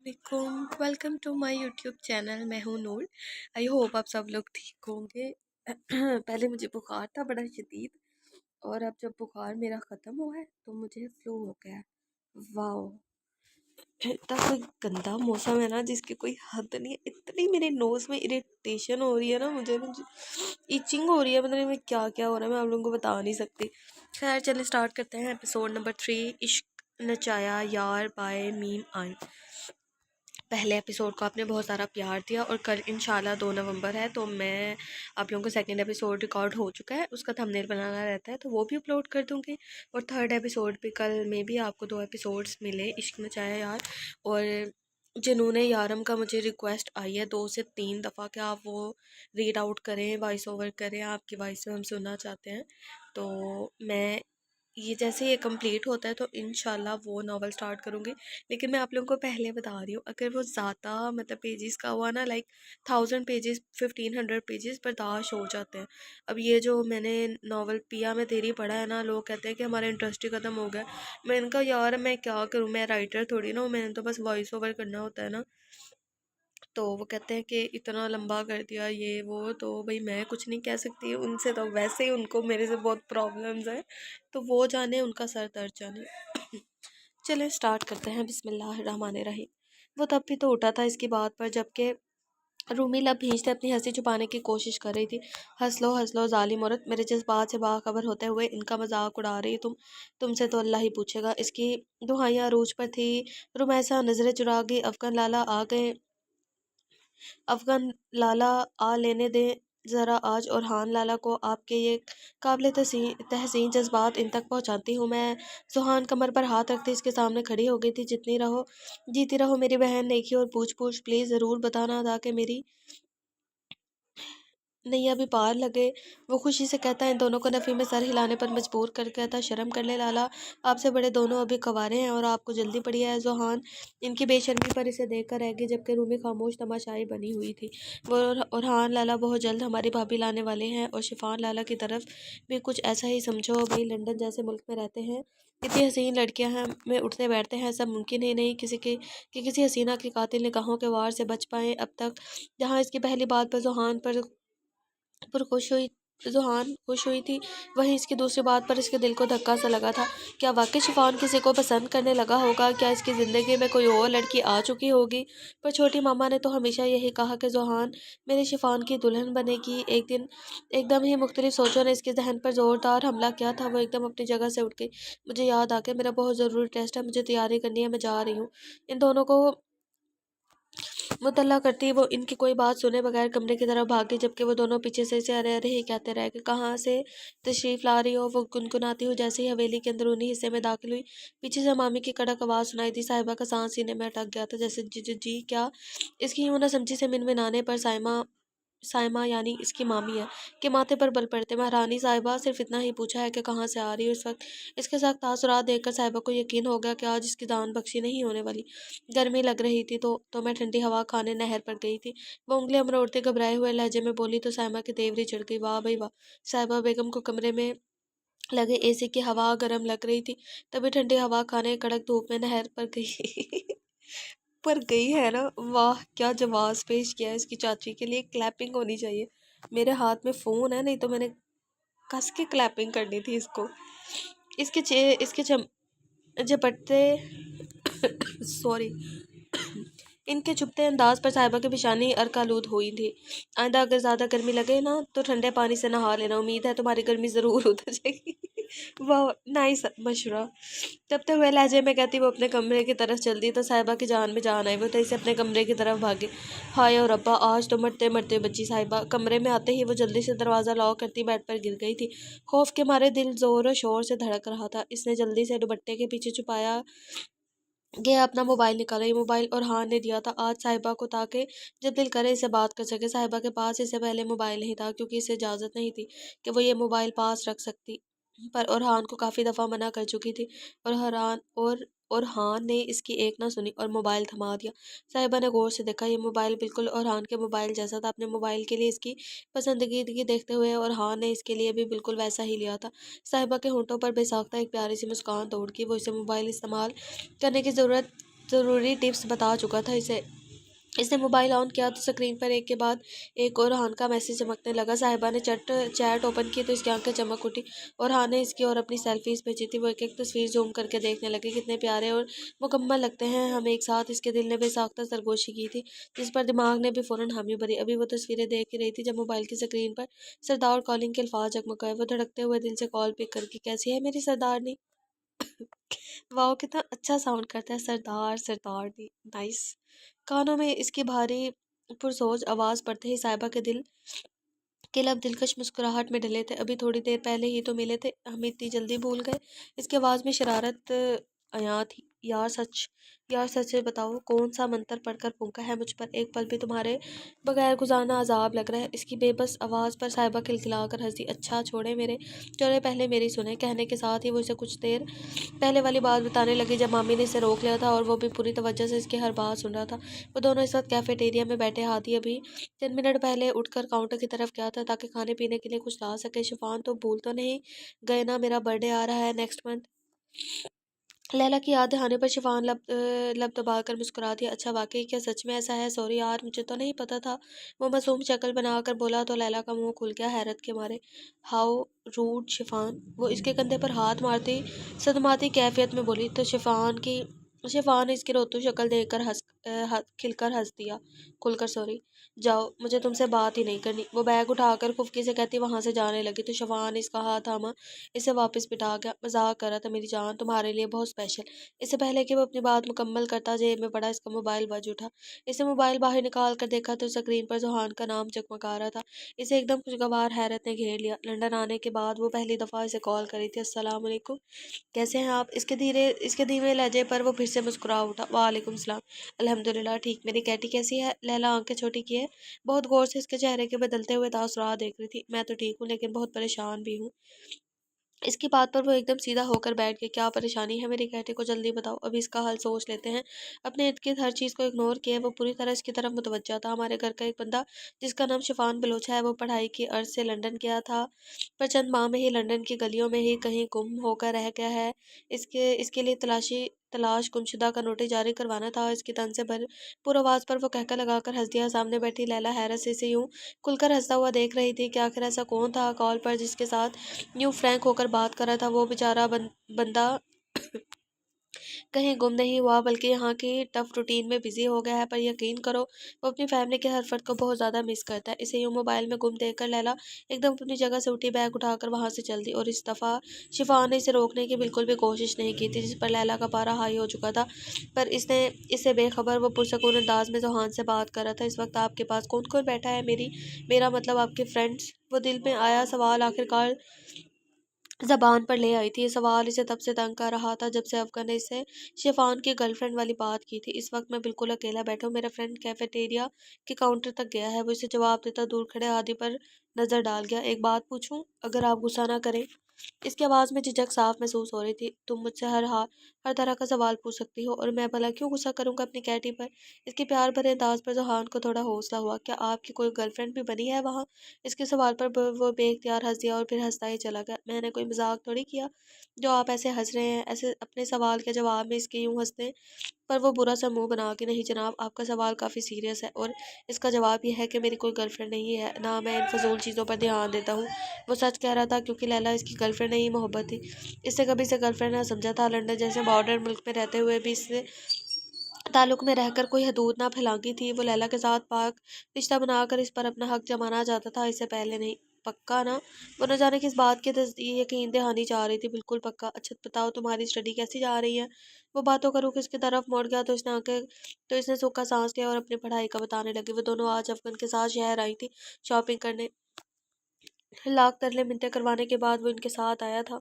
वालेकुम, welcome to my YouTube channel. मैं हूँ नूर। आई होप आप सब लोग ठीक होंगे। पहले मुझे बुखार था बड़ा शदीद, और अब जब बुखार मेरा ख़त्म हुआ है तो मुझे फ्लू हो गया है। वाओ, इतना कोई गंदा मौसम है ना जिसकी कोई हद नहीं है। इतनी मेरे नोज़ में इरिटेशन हो रही है ना, मुझे इचिंग हो रही है, पता नहीं मैं क्या क्या हो रहा है, मैं आप लोगों को बता नहीं सकती। खैर चलिए स्टार्ट करते हैं एपिसोड नंबर 3, इश्क नचाया यार बाय मीम आई। पहले एपिसोड को आपने बहुत सारा प्यार दिया, और कल इंशाल्लाह 2 नवंबर है, तो मैं आप लोगों को सेकंड एपिसोड रिकॉर्ड हो चुका है, उसका थंबनेल बनाना रहता है तो वो भी अपलोड कर दूँगी। और थर्ड एपिसोड भी कल में भी आपको 2 एपिसोड्स मिले इश्क में चाहे यार। और जुनूने यारम का मुझे रिक्वेस्ट आई है 2 से 3 दफ़ा कि आप वो रीड आउट करें, वॉइस ओवर करें, आपकी वॉइस में हम सुनना चाहते हैं। तो मैं ये जैसे ये कंप्लीट होता है तो इंशाल्लाह वो नावल स्टार्ट करूँगी। लेकिन मैं आप लोगों को पहले बता रही हूँ, अगर वो ज़्यादा मतलब पेजेस का हुआ ना, लाइक 1000 पेजेस 1500 पेजेस बर्दाश्त हो जाते हैं। अब ये जो मैंने नावल पिया में तेरी पढ़ा है ना, लोग कहते हैं कि हमारा इंटरेस्ट ही ख़त्म हो गया। मैंने कहा यार मैं क्या करूँ, मैं राइटर थोड़ी ना हूँ, मैंने तो बस वॉइस ओवर करना होता है ना। तो वो कहते हैं कि इतना लंबा कर दिया ये वो, तो भाई मैं कुछ नहीं कह सकती उनसे, तो वैसे ही उनको मेरे से बहुत प्रॉब्लम्स हैं, तो वो जाने उनका सर दर्द जाने। चले स्टार्ट करते हैं, बिस्मिल्लाहिर्रहमानिर्रहीम। वो तब भी तो उठा था इसकी बात पर, जबकि रूमी लब भींचते अपनी हंसी छुपाने की कोशिश कर रही थी। हंस लो जालिम औरत, मेरे जज्बात से बाखबर होते हुए इनका मजाक उड़ा रही तुम। तुमसे तो अल्लाह ही पूछेगा। इसकी दुहाइयाँ अरूज पर थी। रुमैसा नजरें चुरा गई। अफगन लाला आ गए। अफगान लाला आ लेने दें ज़रा आज, और हान लाला को आपके ये काबिल तहसीन जज्बात इन तक पहुँचाती हूँ मैं। सुहान कमर पर हाथ रखते इसके सामने खड़ी हो गई थी। जितनी रहो जीती रहो मेरी बहन, नेकी और पूछ पूछ प्लीज़ ज़रूर बताना, ताकि मेरी नैया भी पार लगे। वो खुशी से कहता है, इन दोनों को नफ़ी में सर हिलाने पर मजबूर कर कहता, शर्म कर ले लाला, आपसे बड़े दोनों अभी कवारे हैं और आपको जल्दी पड़ी है। जोहान इनकी बेशर्मी पर इसे देख कर रह गई, जबकि रूमी खामोश तमाशाई बनी हुई थी। वो और हान लाला बहुत जल्द हमारी भाभी लाने वाले हैं, और शिफान लाला की तरफ भी कुछ ऐसा ही समझो। भाई लंदन जैसे मुल्क में रहते हैं, इतनी हसीन लड़कियां हैं में उठते बैठते हैं, सब मुमकिन ही नहीं किसी के कि किसी हसीना के कातिल निगाहों के वार से बच पाएँ अब तक। जहाँ इसकी पहली बात पर जोहान पर खुश हुई थी, वहीं इसकी दूसरी बात पर इसके दिल को धक्का सा लगा था। क्या वाकई शिफान किसी को पसंद करने लगा होगा? क्या इसकी ज़िंदगी में कोई और लड़की आ चुकी होगी? पर छोटी मामा ने तो हमेशा यही कहा कि जोहान मेरे शिफान की दुल्हन बनेगी एक दिन। एकदम ही मुख्तलिफ सोचों ने इसके जहन पर ज़ोरदार हमला किया था। वो एकदम अपनी जगह से उठ गई। मुझे याद आ गया, मेरा बहुत ज़रूरी टेस्ट है, मुझे तैयारी करनी है, मैं जा रही हूँ। इन दोनों को मुतल्ला करती वो इनकी कोई बात सुने बगैर कमरे की तरफ भागी, जबकि वो दोनों पीछे से इसे अरे अरे ही कहते रहे कि कहाँ से तशरीफ़ ला रही हो। वो गुनगुनाती हुई जैसे ही हवेली के अंदरूनी हिस्से में दाखिल हुई, पीछे से मामी की कड़क आवाज़ सुनाई दी। साहिबा का सांस सीने में अटक गया था, जैसे जी जी जी क्या। इसकी यूं न समझी से मिनमिनाने पर साइमा साइमा यानी इसकी मामी है कि माथे पर बल पड़ते। महारानी साहिबा सिर्फ इतना ही पूछा है कि कहाँ से आ रही हो। इस वक्त इसके साथ तासुरात देखकर साहिबा को यकीन हो गया कि आज इसकी जान बख्शी नहीं होने वाली। गर्मी लग रही थी तो मैं ठंडी हवा खाने नहर पर गई थी। वो उंगलियां मरोड़ते घबराए हुए लहजे में बोली तो साइमा की देवरी चढ़ गई। वाह भाई वाह। साहिबा बेगम को कमरे में लगे एसी की हवा गर्म लग रही थी, तभी ठंडी हवा खाने कड़क धूप में नहर पर गई। पर गई है ना। वाह क्या जवाब पेश किया है इसकी चाची के लिए, क्लैपिंग होनी चाहिए। मेरे हाथ में फ़ोन है, नहीं तो मैंने कस के क्लैपिंग करनी थी इसको। इसके झपटते सॉरी इनके चुभते अंदाज पर साहिबा की पेशानी अर्कालूद हुई थी। आइंदा अगर ज़्यादा गर्मी लगे ना तो ठंडे पानी से नहा लेना, उम्मीद है तुम्हारी गर्मी ज़रूर उतर जाएगी। वाह नाइस मशवरा। तबते हुए लहजे में कहती वो अपने कमरे की तरफ चल दी, तो साहिबा की जान में जान आई। वो तेजी से अपने कमरे की तरफ भागी। हाय और रब्बा, आज तो मरते मरते बची साहिबा। कमरे में आते ही वो जल्दी से दरवाज़ा लॉक करती बेड पर गिर गई थी। खौफ के मारे दिल जोर और शोर से धड़क रहा था। इसने जल्दी से दुपट्टे के पीछे छुपाया गया अपना मोबाइल निकाला। ये मोबाइल और हाँ ने दिया था आज साहिबा को, ताकि जब दिल करे इसे बात कर सके। साहिबा के पास इससे पहले मोबाइल नहीं था, क्योंकि इसे इजाज़त नहीं थी कि वो ये मोबाइल पास रख सकती। पर ओरहान को काफ़ी दफ़ा मना कर चुकी थी, और हरान और हान ने इसकी एक ना सुनी और मोबाइल थमा दिया। साहिबा ने गौर से देखा, ये मोबाइल बिल्कुल ओरहान के मोबाइल जैसा था। अपने मोबाइल के लिए इसकी पसंदीदगी देखते हुए ओरहान ने इसके लिए भी बिल्कुल वैसा ही लिया था। साहिबा के होंठों पर बेसाख्ता एक प्यारी सी मुस्कान दौड़ गई। वो इसे मोबाइल इस्तेमाल करने की ज़रूरत ज़रूरी टिप्स बता चुका था इसे। इसने मोबाइल ऑन किया तो स्क्रीन पर एक के बाद एक और हान का मैसेज चमकने लगा। साहिबा ने चैट ओपन की तो इसकी आंखें चमक उठी और हान ने इसकी और अपनी सेल्फीज भेजी थी। वो एक एक तस्वीर जूम करके देखने लगे, कितने प्यारे और मुकम्मल लगते हैं हम एक साथ। इसके दिल ने बेसाख्ता सरगोशी की थी, जिस पर दिमाग ने भी फौरन हामी भरी। अभी वो तस्वीरें देख ही रही थी जब मोबाइल की स्क्रीन पर सरदार कॉलिंग के अल्फाज जगमगाए। वो धड़कते हुए दिल से कॉल पिक करके, कैसी है मेरी सरदारनी। वाह, कितना अच्छा साउंड करता है सरदार सरदारनी, नाइस। कानों में इसकी भारी पुरसोज आवाज पड़ते ही साहिबा के दिल के लब दिलकश मुस्कुराहट में ढले थे। अभी थोड़ी देर पहले ही तो मिले थे, हम इतनी जल्दी भूल गए। इसकी आवाज में शरारत आया थी। यार सच से बताओ, कौन सा मंत्र पढ़कर फूंका है मुझ पर। एक पल भी तुम्हारे बगैर गुजारना अजाब लग रहा है। इसकी बेबस आवाज पर साहिबा खिलखिलाकर हंसी। अच्छा छोड़े पहले मेरी सुने। कहने के साथ ही वो इसे कुछ देर पहले वाली बात बताने लगी जब मामी ने इसे रोक लिया था और वो भी पूरी तवज्जो से इसकी हर बात सुन रहा था। वो दोनों इस वक्त कैफेटेरिया में बैठे। हाथी अभी 3 मिनट पहले उठकर काउंटर की तरफ गया था ताकि खाने पीने के लिए कुछ ला सके। शिफान, तो भूल तो नहीं गए ना, मेरा बर्थडे आ रहा है नेक्स्ट मंथ। लैला की याद आने पर शिफान लब दबाकर मुस्कुरा दिया। अच्छा वाकई क्या सच में ऐसा है? सॉरी यार, मुझे तो नहीं पता था। वो मासूम शक्ल बनाकर बोला तो लैला का मुंह खुल गया हैरत के मारे। हाउ रूड शिफान, वो इसके कंधे पर हाथ मारती सदमाती कैफियत में बोली। तो शिफान ने इसकी रोतू शक्ल देखकर खिलकर हंस दिया, खुलकर सॉरी। जाओ, मुझे तुमसे बात ही नहीं करनी। वो बैग उठाकर फुफकी से कहती वहां से जाने लगी तो शिफान इसका हाथ थामा, इसे वापस बिठा गया। मजाक कर रहा था मेरी जान, तुम्हारे लिए बहुत स्पेशल। इससे पहले कि वो अपनी बात मुकम्मल करता, जेब में पड़ा इसका मोबाइल बज उठा। इसे मोबाइल बाहर निकाल कर देखा तो स्क्रीन पर जोहान का नाम चमका रहा था। इसे एकदम खुशगवार हैरत ने घेर लिया। लंदन आने के बाद वो पहली दफा इसे कॉल करी थी। अस्सलाम वालेकुम, कैसे हैं आप? इसके धीमे लहजे पर वो फिर से मुस्कुरा उठा। वालेकुम सलाम, अल्हम्दुलिल्लाह ठीक। मेरी कैटी कैसी है? लैला आंखें छोटी किए बहुत गौर से इसके चेहरे के बदलते हुए तासुरात देख रही थी। मैं तो ठीक हूँ लेकिन बहुत परेशान भी हूँ। इसकी बात पर वो एकदम सीधा होकर बैठ गई। क्या परेशानी है मेरी कहते को, जल्दी बताओ, अभी इसका हल सोच लेते हैं। अपने इर्द गिर्द हर चीज़ को इग्नोर किए वो पूरी तरह इसकी तरफ मुतवज्जा था। हमारे घर का एक बंदा जिसका नाम शिफान बलोच है, वो पढ़ाई की अर्ज से लंदन गया था, पर चंद माह में ही लंदन की गलियों में ही कहीं गुम होकर रह गया है। इसके लिए तलाश गुमशुदा का नोटिस जारी करवाना था। इसकी तन से भर पूरी आवाज़ पर वो कहकर लगाकर हंस दिया। सामने बैठी लैला हैरत से इसे यूं खुलकर हंसता हुआ देख रही थी कि आखिर ऐसा कौन था कॉल पर जिसके साथ न्यू फ्रैंक होकर बात कर रहा था। वो बेचारा बंदा कहीं गुम नहीं हुआ बल्कि यहाँ की टफ रूटीन में बिजी हो गया है। पर यकीन करो, वो अपनी फैमिली के हर फर्द को बहुत ज़्यादा मिस करता है। इसे यूं मोबाइल में गुम देखकर लैला एकदम अपनी जगह से उठी, बैग उठाकर वहाँ से चल दी। और इस दफ़ा शिफान ने इसे रोकने की बिल्कुल भी कोशिश नहीं की थी, जिस पर लैला का पारा हाई हो चुका था। पर इसने इससे बेखबर वो पुरसकून अंदाज में जोहान से बात कर रहा था। इस वक्त आपके पास कौन कौन बैठा है? मेरा मतलब आपके फ्रेंड्स। वो दिल में आया सवाल आखिरकार ज़बान पर ले आई थी। ये सवाल इसे तब से तंग कर रहा था जब से अफगान ने इसे शिफान की गर्लफ्रेंड वाली बात की थी। इस वक्त मैं बिल्कुल अकेला बैठा हूँ, मेरा फ्रेंड कैफेटेरिया के काउंटर तक गया है। वो इसे जवाब देता दूर खड़े आदि पर नजर डाल गया। एक बात पूछूं, अगर आप गुस्सा ना करें। इसकी आवाज़ में झिझक साफ महसूस हो रही थी। तुम मुझसे हर तरह का सवाल पूछ सकती हो और मैं भला क्यों गुस्सा करूंगा अपनी कैटी पर। इसके प्यार भरे अंदाज पर जोहान को थोड़ा हौसला हुआ। क्या आपकी कोई गर्लफ्रेंड भी बनी है वहाँ? इसके सवाल पर वो बेख्तियार हंस दिया और फिर हंसता ही चला गया। मैंने कोई मजाक थोड़ी किया जो आप ऐसे हंस रहे हैं। ऐसे अपने सवाल के जवाब में इसके यूं हंसते हैं। पर वो बुरा सा मुंह बना के, नहीं जनाब, आपका सवाल काफ़ी सीरियस है और इसका जवाब यह है कि मेरी कोई गर्लफ्रेंड नहीं है, ना मैं इन फजूल चीज़ों पर ध्यान देता हूँ। वो सच कह रहा था क्योंकि लैला इसकी गर्लफ्रेंड नहीं, मोहब्बत थी। इससे कभी इसे गर्लफ्रेंड ना समझा था। लंदन जैसे मॉडर्न मुल्क में रहते हुए भी इससे ताल्लुक में रहकर कोई हदूद ना फैलांगी थी। वो लैला के साथ पाक रिश्ता बनाकर इस पर अपना हक जमाना चाहता था, इससे पहले नहीं। पक्का ना? वो न जाने किस बात की यकीन दहानी चाह रही थी। बिल्कुल पक्का। अच्छा बताओ, तुम्हारी स्टडी कैसी जा रही है? वो बातों का रुख इसकी तरफ मुड़ गया तो इसने सूखा सांस लिया और अपनी पढ़ाई का बताने लगी। वो दोनों आज अफगन के साथ शहर आई थी शॉपिंग करने। लाख तरले मिन्नतें करवाने के बाद वो इनके साथ आया था।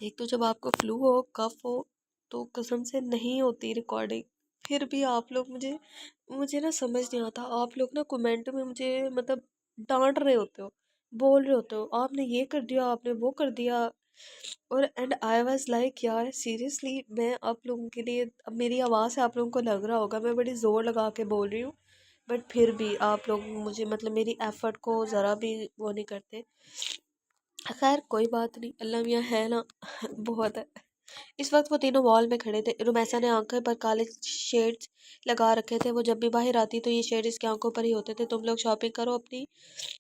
एक तो जब आपको फ्लू हो, कफ हो, तो कसम से नहीं होती रिकॉर्डिंग। फिर भी आप लोग मुझे ना समझ नहीं आता। आप लोग ना कमेंट में मुझे मतलब डांट रहे होते हो, बोल रहे होते हो, आपने ये कर दिया, आपने वो कर दिया। और एंड आई वाज लाइक यार सीरियसली, मैं आप लोगों के लिए, अब मेरी आवाज़ से आप लोगों को लग रहा होगा मैं बड़ी ज़ोर लगा के बोल रही हूँ, बट फिर भी आप लोग मुझे मतलब मेरी एफर्ट को ज़रा भी वो नहीं करते। खैर कोई बात नहीं, अल्लाह मियाँ है ना बहुत है। इस वक्त वो तीनों मॉल में खड़े थे। रुमैसा ने आंखें पर काले शेड्स लगा रखे थे। वो जब भी बाहर आती तो ये शेड इसकी आंखों पर ही होते थे। तुम लोग शॉपिंग करो अपनी,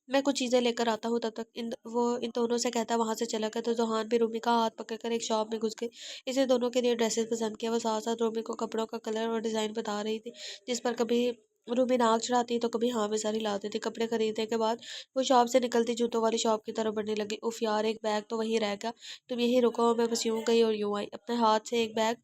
मैं कुछ चीजें लेकर आता हूँ। तब तक वो इन दोनों से कहता वहां से चला गया। तो जोहान भी रूमी का हाथ पकड़कर एक शॉप में घुस गई। इसे दोनों के लिए ड्रेसेस पसंद किया। वो साथ साथ रूमी को कपड़ों का कलर और डिजाइन बता रही थी, जिस पर कभी रूमी नाक चढ़ाती तो कभी हाँ में सर हिलाती थी। कपड़े खरीदने के बाद वो शॉप से निकलती जूतों वाली शॉप की तरफ बढ़ने लगी। उफ यार, एक बैग तो वहीं रह गया, तुम यहीं रुको, मैं बस यूं गई और यूं आई। अपने हाथ से एक बैग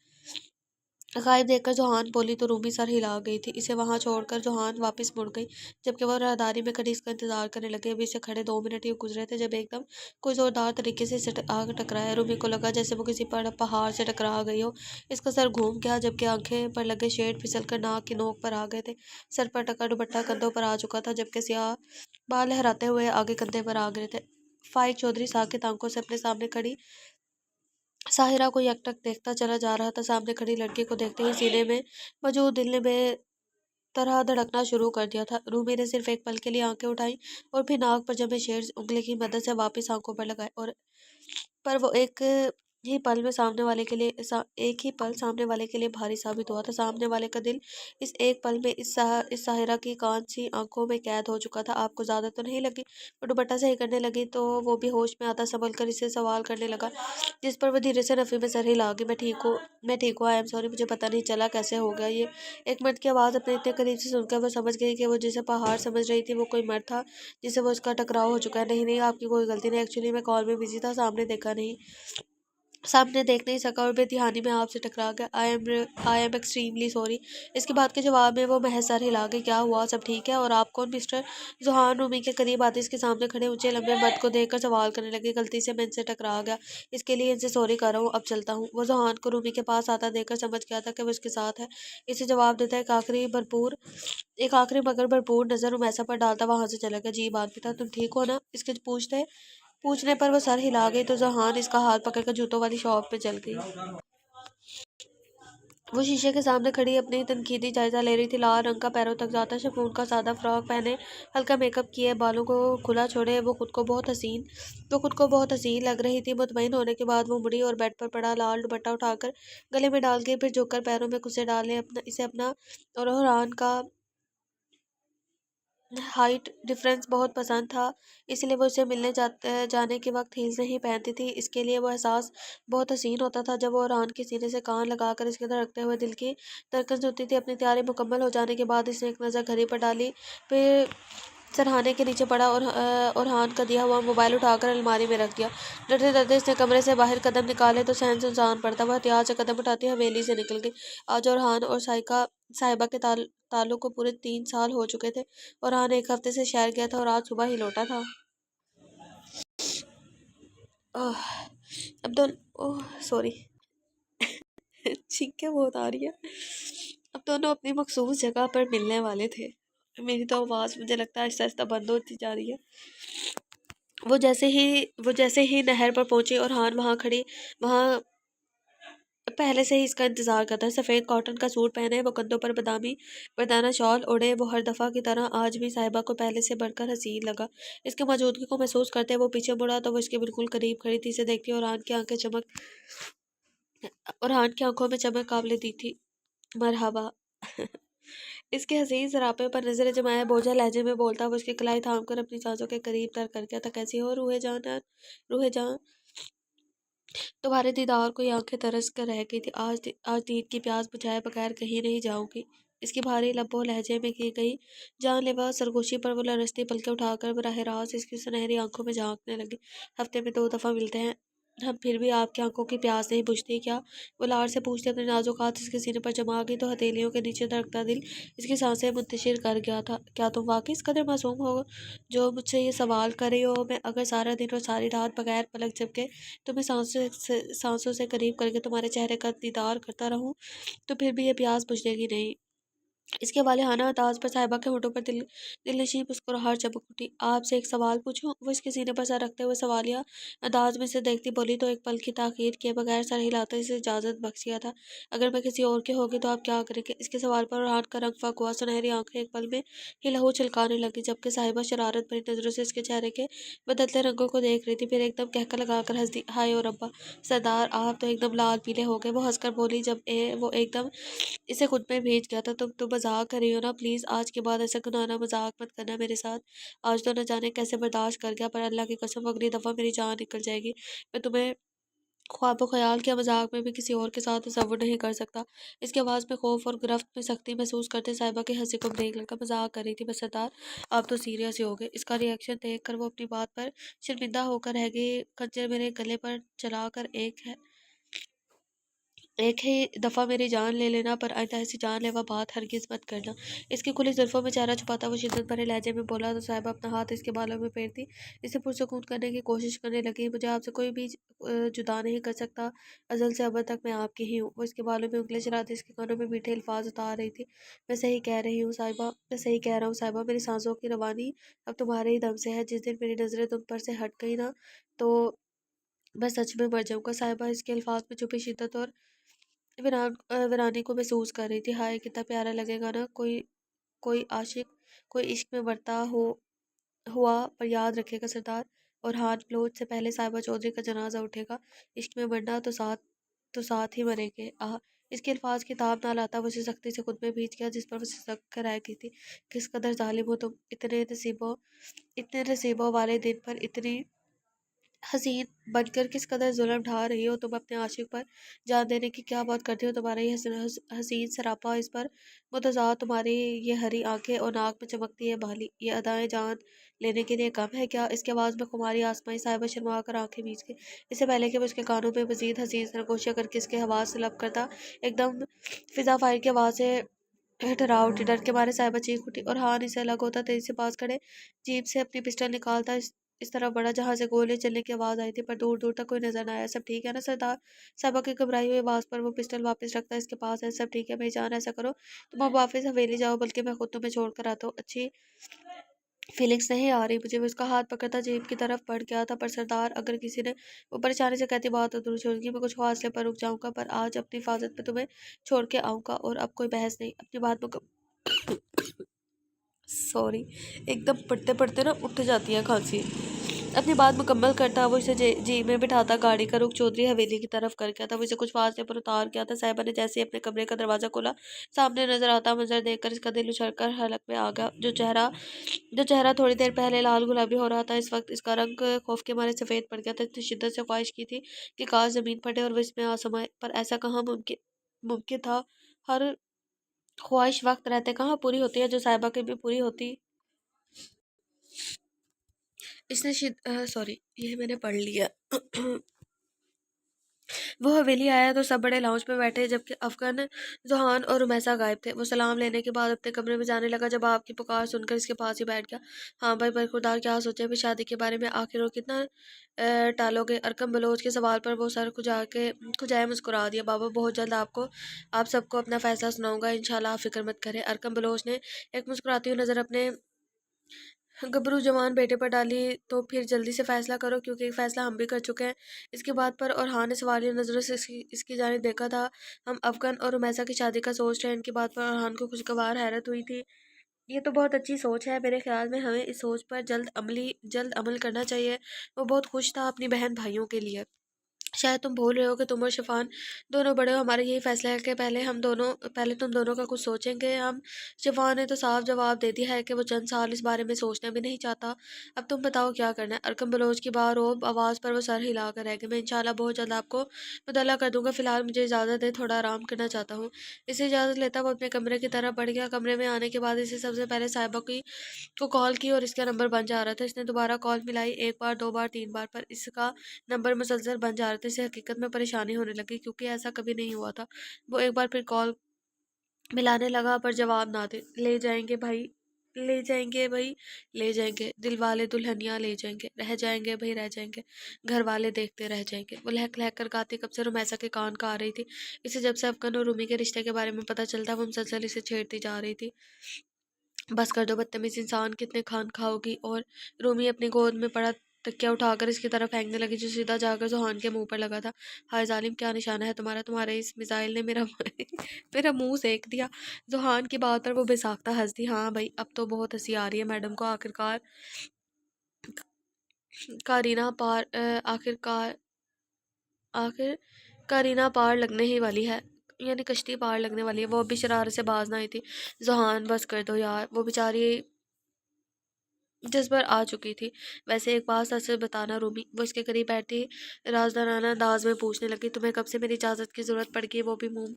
गायब देखकर जोहान बोली तो रूमी सर हिला गई थी। इसे वहां छोड़कर जोहान वापस मुड़ गई, जबकि वो राहदारी में खड़ी इसका इंतजार करने लगे। अभी से खड़े 2 मिनट ही गुजरे थे जब एकदम कोई जोरदार तरीके से इसे आग टकराया। रूमी को लगा जैसे वो किसी पहाड़ से टकरा गई हो। इसका सर घूम गया, जबकि आंखें पर लगे शेड फिसल कर नाक की नोक पर आ गए थे। सर पर टका दुपट्टा कंधों पर आ चुका था, जबकि सियाह बाल लहराते हुए आगे कंधे पर आ गए थे। फाइक चौधरी साकित आंखों से अपने सामने खड़ी साहिरा को एकटक देखता चला जा रहा था। सामने खड़ी लड़की को देखते ही सीने में मौजूद दिल ने बेतरह धड़कना शुरू कर दिया था। रूमी ने सिर्फ एक पल के लिए आंखें उठाई और फिर नाक पर जमे शेर उंगली की मदद से वापस आंखों पर लगाए। और पर वो एक ही पल सामने वाले के लिए भारी साबित हुआ था। सामने वाले का दिल इस एक पल में इस साहिरा की कांच सी आंखों में कैद हो चुका था। आपको ज्यादा तो नहीं लगी? वो दुपट्टा सही करने लगी तो वो भी होश में आता संभल कर इससे सवाल करने लगा, जिस पर वो धीरे से नफी में सर हिला गई। मैं ठीक हूँ, आई एम सॉरी, मुझे पता नहीं चला कैसे हो गया ये। एक मर्द की आवाज अपने इतने करीब से सुनकर वो समझ गई कि वो जिसे पहाड़ समझ रही थी वो कोई मर्द था जिसे वो उसका टकराव हो चुका है। नहीं नहीं, आपकी कोई गलती नहीं, एक्चुअली मैं कॉल में बिजी था, सामने देख नहीं सका और बेतिहानी में आपसे टकरा गया। I am extremely sorry. इसके बाद के जवाब में वो महज सर हिला गई। क्या हुआ, सब ठीक है? और आप कौन? मिस्टर जोहान रूमी के करीब आते इसके सामने खड़े ऊंचे लंबे मर्द को देखकर सवाल करने लगे। गलती से मैं इनसे टकरा गया, इसके लिए इनसे सॉरी कर रहा हूँ, अब चलता हूँ। वो जोहान को रूमी के पास आता देखकर समझ गया था कि वो इसके साथ है। इसे जवाब देता एक आखिरी मगर भरपूर नजर उमैसा पर डालता वहां से चला गया। जी बात भी था, तुम ठीक हो ना? इसके पूछने पर वो सर हिला गई तो जहान इसका हाथ पकड़कर जूतों वाली शॉप पे चल गई। वो शीशे के सामने खड़ी अपनी तनकीदी जायजा ले रही थी। लाल रंग का पैरों तक जाता शिफॉन का सादा फ्रॉक पहने, हल्का मेकअप किए, बालों को खुला छोड़े वो खुद को बहुत हसीन लग रही थी। मुतमईन होने के बाद वो मुड़ी और बेड पर पड़ा लाल दुपट्टा उठाकर गले में डाल के फिर झुककर पैरों में कुसे डाले। इसे अपना और ओहरान का हाइट डिफरेंस बहुत पसंद था, इसलिए वो उसे मिलने जाने के वक्त हील्स नहीं पहनती थी। इसके लिए वो एहसास बहुत हसीन होता था जब वो रान के सीने से कान लगाकर इसके धड़कते हुए दिल की धड़कन सुनती थी। अपनी तैयारी मुकम्मल हो जाने के बाद इसने एक नज़र घड़ी पर डाली, फिर सरहाने के नीचे पड़ा और हान का दिया हुआ मोबाइल उठाकर अलमारी में रख दिया। डरते डरते इसने कमरे से बाहर कदम निकाले तो सहन सुनसान पड़ता। वह एहतियात से कदम उठाती हवेली से निकल गई। आज और हान और साहिबा के ताल्लुक को पूरे 3 साल हो चुके थे और हान एक हफ्ते से शहर गया था और आज सुबह ही लौटा था। आह, अब दोनों ओह सॉरी चीखें बहुत आ रही है। अब दोनों अपनी मखसूस जगह पर मिलने वाले थे। मेरी तो आवाज़ मुझे लगता है आहिस्ता आहिस्ता बंद होती जा रही है। वो जैसे ही नहर पर पहुंची और हान वहां पहले से ही इसका इंतजार करता है। सफ़ेद कॉटन का सूट पहने, वो कंधों पर बादामी बरदाना शॉल ओढ़े, वो हर दफ़ा की तरह आज भी साहिबा को पहले से बढ़कर हसीन लगा। इसकी मौजूदगी को महसूस करते वो पीछे मुड़ा तो वो इसके बिल्कुल करीब खड़ी थी। इसे देखती और आन की आंखों में चमक काबिल दी थी। मरहबा इसके हसीन सरापे पर नजरें जमाए बोझा लहजे में बोलता वो उसकी कलाई थाम कर अपनी सांसों के करीब तर कर गया था। कैसी हो रूहे जान, तुम्हारे दीदार को ये आंखें तरस कर रह गई थी। आज दीद की प्यास बुझाए बगैर कहीं नहीं जाऊंगी। इसकी भारी लबों लहजे में की गई जानलेवा सरगोशी पर वो लरसती पलके उठाकर बराह रास्त इसकी सुनहरी आंखों में झांकने लगी। हफ्ते में 2 दफा मिलते हैं हम, फिर भी आपकी आंखों की प्यास नहीं बुझती क्या? वो लाड़ से पूछते अपने नाजुक हाथ इसके सीने पर जमा गई तो हथेलियों के नीचे धड़कता दिल इसकी सांसें मुंतशिर कर गया था। क्या तुम वाकई इस कदर मासूम हो जो मुझसे ये सवाल कर रही हो? मैं अगर सारा दिन और सारी रात बगैर पलक झपके तुम्हें सांसों से करीब करके तुम्हारे चेहरे का दीदार करता रहूं तो फिर भी ये प्यास बुझेगी नहीं। इसके वाले हाना ताज पर साहिबा के होठों पर दिलनशीं मुस्कुराहट चमक उठी। आपसे एक सवाल पूछूं? वो इसके सीने पर सर रखते हुए सवालिया अंदाज में से देखती बोली तो एक पल की ताकीद किए बगैर सर हिलाते इसे इजाजत बख्शिया था। अगर मैं किसी और की होगी तो आप क्या करेंगे? इसके सवाल पर राहत का रंग फाक हुआ। सुनहरी आंखें एक पल में ही लहू छलकाने लगी, जबकि साहिबा शरारत भरी नजरों से इसके चेहरे के बदलते रंगों को देख रही थी। फिर एकदम कहकर लगाकर हंस दी। हाय और अब्बा, सरदार आप तो एकदम लाल पीले हो गए। वो हंसकर बोली जब वो एकदम इसे खुद में भेज गया था। तुम तो मजाक कर रही हो ना? प्लीज आज के बाद ऐसा गुनाहगार मजाक मत करना मेरे साथ। आज तो न जाने कैसे बर्दाश्त कर गया, पर अल्लाह की कसम अगली दफा मेरी जान निकल जाएगी। मैं तुम्हें ख्वाबो ख्याल के मजाक में भी किसी और के साथ तस्वुर नहीं कर सकता। इसकी आवाज़ में खौफ और गिरफ्त में सख्ती महसूस करते साहिबा की हंसी को देख लगा। मजाक कर रही थी बस सरदार, आप तो सीरियस ही हो गए। इसका रिएक्शन देख कर वो अपनी बात पर शर्मिंदा होकर रह गई। खंजर मेरे गले पर चलाकर एक ही दफ़ा मेरी जान ले लेना, पर आइंदा ऐसी जानलेवा बात हरगिज़ मत करना। इसकी खुली जुल्फ़ों में चेहरा छुपाता हुआ शिद्दत भरे लहजे में बोला तो साहिबा अपना हाथ इसके बालों में फेरती इसे पुरसकून करने की कोशिश करने लगी। मुझे आपसे कोई भी जुदा नहीं कर सकता। अज़ल से अबद तक मैं आपकी ही हूँ। वो इसके बालों में उंगलियां चलाती इसके कानों में मीठे अल्फाज उतार रही थी। मैं सही कह रही हूँ साहिबा, मैं सही कह रहा हूँ साहिबा। मेरी सांसों की रवानी अब तुम्हारे ही दम से है। जिस दिन मेरी नज़रें तुम पर से हट गई ना, तो मैं सच में मर जाऊंगा। साहिबा इसके अल्फाज में छुपी शिद्दत और वीरानी को महसूस कर रही थी। हाय कितना प्यारा लगेगा ना कोई कोई आशिक कोई इश्क में मरता हो हुआ। पर याद रखेगा सरदार, और हाथ बलोच से पहले साहिबा चौधरी का जनाजा उठेगा। इश्क में मरना तो साथ ही मरेंगे। आह, इसके अल्फाज की ताब ना लाता वो उसे सख्ती से खुद में भींच गया, जिस पर वो सिसक कर रह गई थी। किस कदर जालिम हो तुम, इतने नसीबों वाले दिन पर इतनी हसीन बनकर किस कदर जुल्म ढा रही हो तुम अपने आशिक पर। जान देने की क्या बात करती हो? तुम्हारा ये हसीन सरापा, इस पर मुतज़ा तुम्हारी ये हरी आंखें और नाक में चमकती है बाली, ये अदाएं जान लेने के लिए कम है क्या? इसकी आवाज़ में खुमारी आसमाई। साहिबा शर्मा कर आंखें मीच गई। इससे पहले कि वो उसके कानों में मजीद हसीन सरगोशियां करके इसके हवास से लब करता, एकदम फिजा फायर की आवाज़ से ठहरा उठी। डर के मारे साहिबा चीख उठी और हान इसे अलग होता तेजी से पास खड़े जीप से अपनी पिस्टल निकालता इस तरफ बढ़ा जहां से गोली चलने की आवाज आई थी, पर दूर दूर तक कोई नजर न आया। सब ठीक है ना सरदार? साहिबा की घबराई हुई आवाज पर वो पिस्टल वापस रखता इसके पास है। सब ठीक है मेरी जान, ऐसा करो तुम अब वापस हवेली जाओ, बल्कि मैं खुद तुम्हें छोड़ कर आता हूँ। अच्छी फीलिंग्स नहीं आ रही मुझे। वो उसका हाथ पकड़ता जीप की तरफ बढ़ गया था। पर सरदार, अगर किसी ने वो परेशानी से कहती बात तो दूर छोड़गी, मैं कुछ फासले पर रुक जाऊंगा, पर आज अपनी हिफाजत में तुम्हें छोड़ के आऊंगा। और अब कोई बहस नहीं, अपनी बात में सॉरी, एकदम पढ़ते पढ़ते ना उठ जाती है खांसी। अपनी बात मुकम्मल करता वो इसे जी में बिठाता गाड़ी का रुख चौधरी हवेली की तरफ कर गया था। वो इसे कुछ फासले पर उतार गया था। साहिबा ने जैसे ही अपने कमरे का दरवाजा खोला, सामने नजर आता मंजर देखकर इसका दिल उछल कर हलक में आ गया। जो चेहरा थोड़ी देर पहले लाल गुलाबी हो रहा था, इस वक्त इसका रंग खौफ के मारे सफेद पड़ गया था। इतनी शिद्दत से ख्वाहिश की थी कि काश जमीन फटे और वो इसमें आ समाए, पर ऐसा कहाँ मुमकिन मुमकिन था। हर ख्वाहिश वक्त रहते कहाँ पूरी होती है, जो साहिबा की भी पूरी होती। इसने सॉरी, ये मैंने पढ़ लिया। वो हवेली आया तो सब बड़े लाउंज में बैठे, जबकि अफगन, जोहान और रुमैसा गायब थे। वो सलाम लेने के बाद अपने कमरे में जाने लगा, जब आपकी पुकार सुनकर इसके पास ही बैठ गया। हाँ भाई, बरखुरदार क्या सोचे फिर शादी के बारे में? आखिर वो कितना टालोगे? अरकम बलोच के सवाल पर वो सर खुजाए मुस्कुरा दिया। बाबा बहुत जल्द आप सबको अपना फैसला सुनाऊंगा इंशाल्लाह, आप फिक्र मत करें। अरकम बलोच ने एक मुस्कुराती हुई नजर अपने गबरू जवान बेटे पर डाली। तो फिर जल्दी से फैसला करो, क्योंकि एक फैसला हम भी कर चुके हैं। इसकी बात पर और हाँ ने सवालिया नजरों से इसकी जानिब देखा था। हम अफगन और रुमैसा की शादी का सोच रहे हैं। इनकी बात पर अरहान को खुशगवार हैरत हुई थी। ये तो बहुत अच्छी सोच है। मेरे ख्याल में हमें इस सोच पर जल्द अमल करना चाहिए। वो बहुत खुश था अपनी बहन भाइयों के लिए। शायद तुम भूल रहे हो कि तुम और शिफान दोनों बड़े हो। हमारा यही फैसला है कि पहले तुम दोनों का कुछ सोचेंगे हम। शिफान ने तो साफ जवाब दे दिया है कि वो चंद साल इस बारे में सोचना भी नहीं चाहता। अब तुम बताओ क्या करना है? अरकम बलोच की बारोब आवाज़ पर वो सर हिला कर रह गए। मैं इंशाल्लाह बहुत जल्द आपको मुतल्ला कर दूंगा। फिलहाल मुझे इजाज़त दे, थोड़ा आराम करना चाहता हूँ। इसे इजाज़त लेता वो अपने कमरे की तरफ बढ़ गया। कमरे में आने के बाद इसे सबसे पहले साहिबा को कॉल की, और इसका नंबर बंद जा रहा था। इसने दोबारा कॉल मिलाई, एक बार, दो बार, तीन बार, पर इसका नंबर मुसलसल बन जा रहे थे। इसे हकीकत में परेशानी होने लगी, क्योंकि ऐसा कभी नहीं हुआ था। वो एक बार फिर कॉल मिलाने लगा, पर जवाब ना दे। ले जाएंगे भाई, ले जाएंगे भाई, ले जाएंगे। दिल वाले दुल्हनिया ले जाएंगे, रह जाएंगे भाई, रह जाएंगे। घर वाले देखते रह जाएंगे। वो लहक लहक कर गाती कब से रुमैसा के कान का आ रही थी। इसे जब से अफगन और रूमी के रिश्ते के बारे में पता चलता, वो मुसलसल इसे छेड़ती जा रही थी। बस कर दो बदतमीज इंसान, कितने खान खाओगी। और रूमी अपनी गोद में पड़ा तकिया उठाकर इसकी तरफ फेंकने लगी, जो सीधा जाकर जोहान के मुंह पर लगा था। हाय जालिम, क्या निशाना है तुम्हारा? तुम्हारे इस मिसाइल ने मेरा मेरा मुंह सेक दिया। जोहान की बात पर वो बेसाख्ता हंस दी। हाँ भाई, अब तो बहुत हंसी आ रही है मैडम को। आखिरकार कारीना पार आखिरकार आखिर कारीना पार लगने ही वाली है, यानी कश्ती पार लगने वाली है। वो अभी शरारत से बाज ना आई थी। जोहान बस कर दो यार, वो बेचारी जिस पर आ चुकी थी। वैसे एक बात सच से बताना रूमी, वो इसके करीब बैठी राजदाराना अंदाज में पूछने लगी, तुम्हें कब से मेरी इजाज़त की ज़रूरत पड़ गई, वो भी मुंह।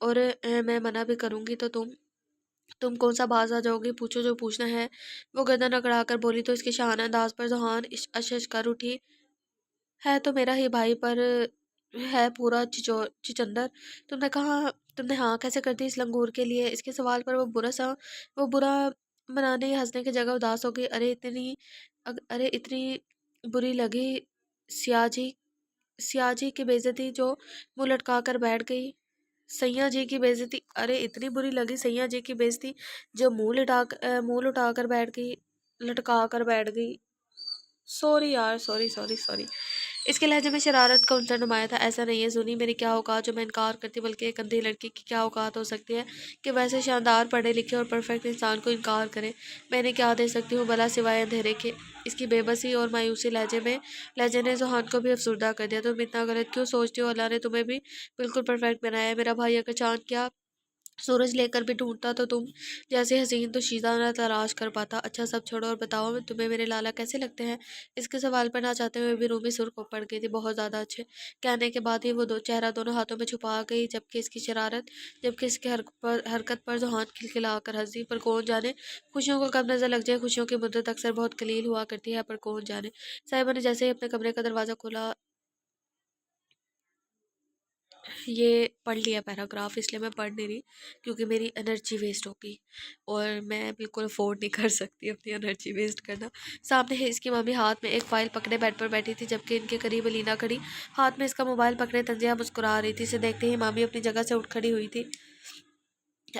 और मैं मना भी करूंगी तो तुम कौन सा बाज आ जाओगी? पूछो जो पूछना है। वो गर्दन अकड़ा कर बोली तो इसके शाहाना अंदाज पर जोहान अशश कर उठी। है तो मेरा ही भाई, पर है पूरा चिचंदर। तुमने कहा, तुमने हाँ कैसे कर दी इस लंगूर के लिए? इसके सवाल पर वो बुरा मनाने या हंसने की जगह उदास हो गई। अरे इतनी बुरी लगी सियाजी सियाजी की बेइज्जती जो मुंह लटका कर बैठ गई। सैया जी की बेइज्जती, अरे इतनी बुरी लगी सैया जी की बेइज्जती जो मुंह लुटा कर बैठ गई, लटका कर बैठ गई। सॉरी यार, सॉरी सॉरी सॉरी। इसके लहजे में शरारत का उनसा नुमाया था। ऐसा नहीं है सुनी, मेरी क्या औकात जो मैं इनकार करती, बल्कि एक अंधी लड़की की क्या औकात हो सकती है कि वैसे शानदार पढ़े लिखे और परफेक्ट इंसान को इनकार करे। मैंने क्या दे सकती हूँ भला सिवाय अंधेरे के? इसकी बेबसी और मायूसी लहजे ने जोहान को भी अफसुर्दा कर दिया। तुम इतना गलत क्यों सोचती हो? अल्लाह ने तुम्हें भी बिल्कुल परफेक्ट बनाया है। मेरा भाई अगर चांद क्या सूरज लेकर भी ढूंढता तो तुम जैसे हसीन तो शीदा न तलाश कर पाता। अच्छा सब छोड़ो और बताओ, तुम्हें मेरे लाला कैसे लगते हैं? इसके सवाल पर ना चाहते हुए भी रूमी सुर्ख पड़ गई थी। बहुत ज़्यादा अच्छे, कहने के बाद ही वो चेहरा दोनों हाथों में छुपा गई। जबकि इसकी हरकत पर जोहान खिलखिला कर हंसी। पर कौन जाने खुशियों को कब नजर लग जाए। खुशियों की मुद्दत अक्सर बहुत कलील हुआ करती है, पर कौन जाने। साहिबा ने जैसे ही अपने कमरे का दरवाज़ा खोला, ये पढ़ लिया पैराग्राफ, इसलिए मैं पढ़ नहीं रही क्योंकि मेरी एनर्जी वेस्ट होगी और मैं बिल्कुल अफोर्ड नहीं कर सकती अपनी एनर्जी वेस्ट करना। सामने है इसकी मम्मी हाथ में एक फाइल पकड़े बेड पर बैठी थी, जबकि इनके करीब अलीना खड़ी हाथ में इसका मोबाइल पकड़े तंजिया मुस्कुरा रही थी। इसे देखते ही मामी अपनी जगह से उठ खड़ी हुई थी।